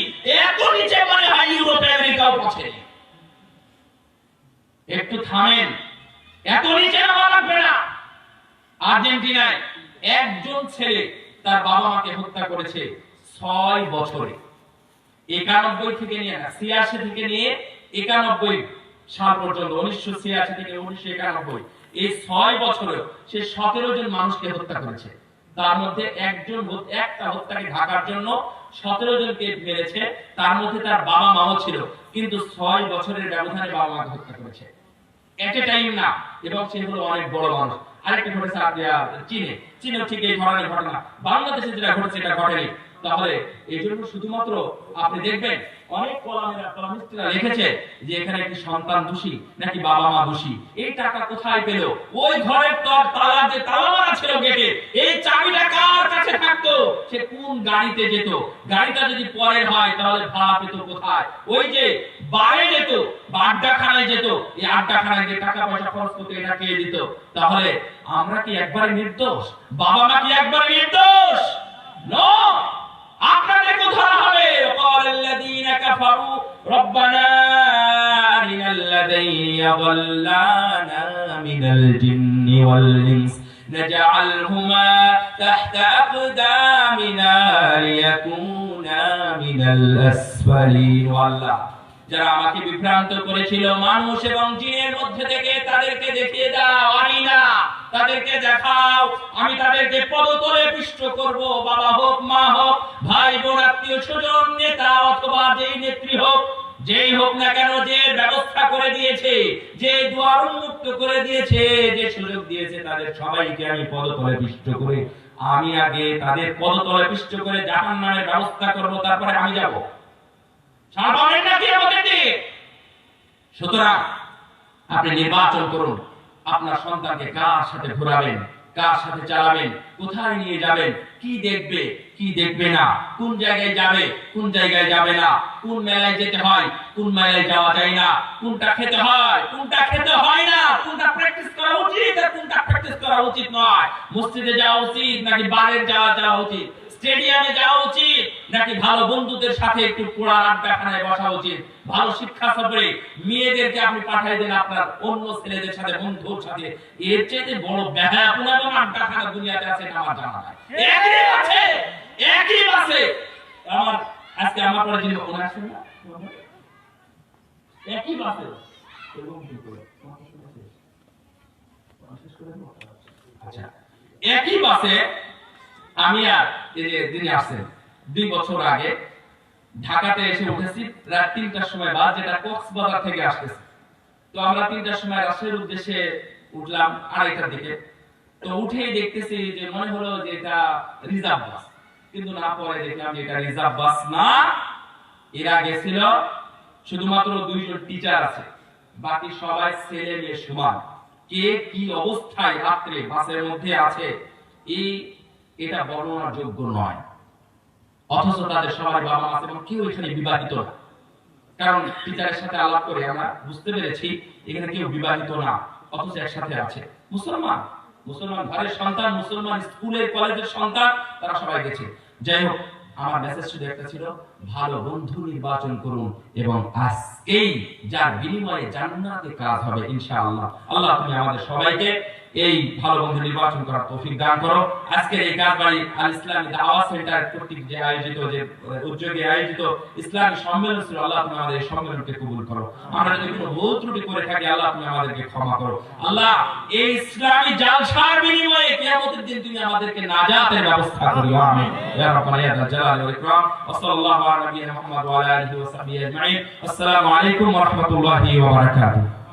A: এত নিচে মনে হয় ইউরোপ আমেরিকাও পৌঁছে। একটু থামেন, এত নিচে নামা লাগবে না। আর্জেন্টিনায় একজন ছেলে তার বাবা মাকে হত্যা করেছে 6 বছরে। 91 থেকে নিয়ে 86 থেকে নিয়ে 91 সাল পর্যন্ত, 1986 থেকে 1991, এই 6 বছরে সে 17 জন মানুষকে হত্যা করেছে। তার মধ্যে একটা হত্যাকে ঢাকার জন্য 17 জনকে মেরেছে। তার মধ্যে তার বাবা মাও ছিল, কিন্তু 6 বছরের ব্যবধানে বাবা মাকে হত্যা করেছে, এট এ টাইম না। এবং সে হলো অনেক বড় মানুষ। আরেকটা ঘটেছে চীনে ঠিক এই ধরনের ঘটনা। বাংলাদেশে যেটা ঘটেছে এটা ঘটেনি। তাহলে এই জন্য শুধুমাত্র আপনি দেখবেন অনেক কলামিস্টরা লিখেছে যে এখানে একটি সন্তান দোষী নাকি বাবা মা দোষী। এই টাকা কোথায় পেল? ওই ঘরের তালা, যে তালা মারা ছিল গেটে, এই চাবিটা কার কাছে থাকতো? সে কোন গাড়িতে যেত? গাড়িটা যদি পরের হয় তাহলে ভাড়া পেত কোথায়? ওই যে বারে যেত, আড্ডাখানায় যেত, এই আড্ডাখানায় যে টাকা পয়সা খরচ করতে, এটা কে দিত? তাহলে আমরা কি একবারে নির্দোষ? বাবা মা কি একবারে নির্দোষ? নো, আপনাদেরকে ধরা হবে। ওয়াকালাল্লাযীনা কাফারু রব্বানা আরিনাল্লাযীনা ইয়াদাল্লানা মিনাল জিন্নি ওয়াল ইনস নাজআলহুমা তাহতা আকদামিনা লিয়াকুনা মিনাল আসফালিন। আল্লাহ যারা আমাকে বিভ্রান্ত করেছিল, মানুষ এবং জিনের মধ্যে থেকে তাদেরকে দেখিয়ে দাও, আমি না, তাদেরকে দেখাও, আমি তাদেরকে পদতলে পিষ্ট করব। বাবা হোক, মা হোক, ভাই বোন, আত্মীয় স্বজন, নেতা অথবা যেই নেত্রী হোক, যেই হোক না কেন, যে ব্যবস্থা করে দিয়েছে, যে দুয়ার উন্মুক্ত করে দিয়েছে, যে সুযোগ দিয়েছে, তাদের সবাইকে আমি পদতলে পিষ্ট করে, আমি আগে তাদের পদতলে পিষ্ট করে জাহান্নামের ব্যবস্থা করব, তারপরে আমি যাব। সাধারণ নাকি আমাদের দিকে? সুতরাং আপনি নির্বাচন করুন, আপনার সন্তানকে কার সাথে ঘোরাবেন, কার সাথে চালাবেন, কোথায় নিয়ে যাবেন, কি দেখবে, কি দেখবে না, কোন জায়গায় যাবে, কোন জায়গায় যাবে না, কোন মেলায় যেতে হয়, কোন মেলায় যাওয়া যায় না, কোনটা খেতে হয়, কোনটা খেতে হয় না, কোনটা প্র্যাকটিস করা উচিত আর কোনটা প্র্যাকটিস করা উচিত নয়, মসজিদে যাওয়া উচিত নাকি বারে যাওয়া উচিত, স্টেডিয়ামে যাওয়া উচিত নাকি ভালো বন্ধুদের সাথে একটু কোরআন আড্ডাখানায় বসা উচিত, ভালো শিক্ষা সফরে মেয়েদেরকে আপনি পাঠিয়ে দেন আপনার অন্য ছেলেদের সাথে, বন্ধুর সাথে। এর চেয়ে বড় বেহায়াপনা এবং আড্ডাখানা দুনিয়াতে আছে না আমার জানা নাই। একই বাসে আমার আজকে আমার পরে যিনি ওনা আসেন না, একই বাসে আচ্ছা, একই বাসে আমি আর এই যে যিনি আসছেন 2 বছর আগে ঢাকাতে এসে উঠেছি রাত 3টার সময় বাস, যেটা কক্সবাজার থেকে আসতেছে। তো আমরা 3টার সময় রাজশাহীর উদ্দেশ্যে উঠলাম 2:30টার দিকে। তো উঠেই দেখতেছি যে মনে হলো যে এটা রিজার্ভ বাস, কিন্তু না, পরে দেখলাম যে এটা রিজার্ভ বাস না, এরা গেছিল শুধুমাত্র 2 জন টিচার আছে, বাকি সবাই ছেলে মেয়ে সমান। কে কি অবস্থায় রাত্রে বাসের মধ্যে আছে এটা বর্ণনার যোগ্য নয়। অথচ তাদের সবার বাবা মা এবং কেউ এখানে বিবাহিত না, কারণ টিচারের সাথে আলাপ করে আমরা বুঝতে পেরেছি এখানে কেউ বিবাহিত না, অথচ একসাথে আছে। মুসলমান ঘরের সন্তান, মুসলমান স্কুলের কলেজের সন্তান, তারা সবাই গেছে। যাই হোক, আমার মেসেজ শুধু একটা ছিল, ভালো বন্ধু নির্বাচন করুন এবং আজকেই যার বিনিময়ে জান্নাতে কাজ হবে ইনশাআল্লাহ। আল্লাহ তুমি আমাদের সবাইকে এই ভালো বন্ধু নির্বাচন করার তৌফিক দান করো। আজকের এই কাজবাড়ি আল ইসলামী দাওয়াত সেন্টার কর্তৃক যে আয়োজিত, যে উদ্যোগে আয়োজিত ইসলামী সম্মেলন ছিল, আল্লাহ তুমি আমাদের এই সম্মেলনকে কবুল করো। আমরা যদি কোনো ভুল ত্রুটি করে থাকি, আল্লাহ তুমি আমাদেরকে ক্ষমা করো। আল্লাহ, এই ইসলামী জালসার বিনিময়ে কিয়ামতের দিন তুমি আমাদেরকে নাজাতের ব্যবস্থা করিও। আমিন ইয়া রাব্বানা ইয়া যাল জালালি ওয়াল ইকরাম। ওয়া সাল্লাল্লাহু আলা নবিয়িনা মুহাম্মদ ওয়া আলা আলিহি ওয়া সাহবিহি আজমাইন। আসসালামু আলাইকুম ওয়া রাহমাতুল্লাহি ওয়া বারাকাতুহু।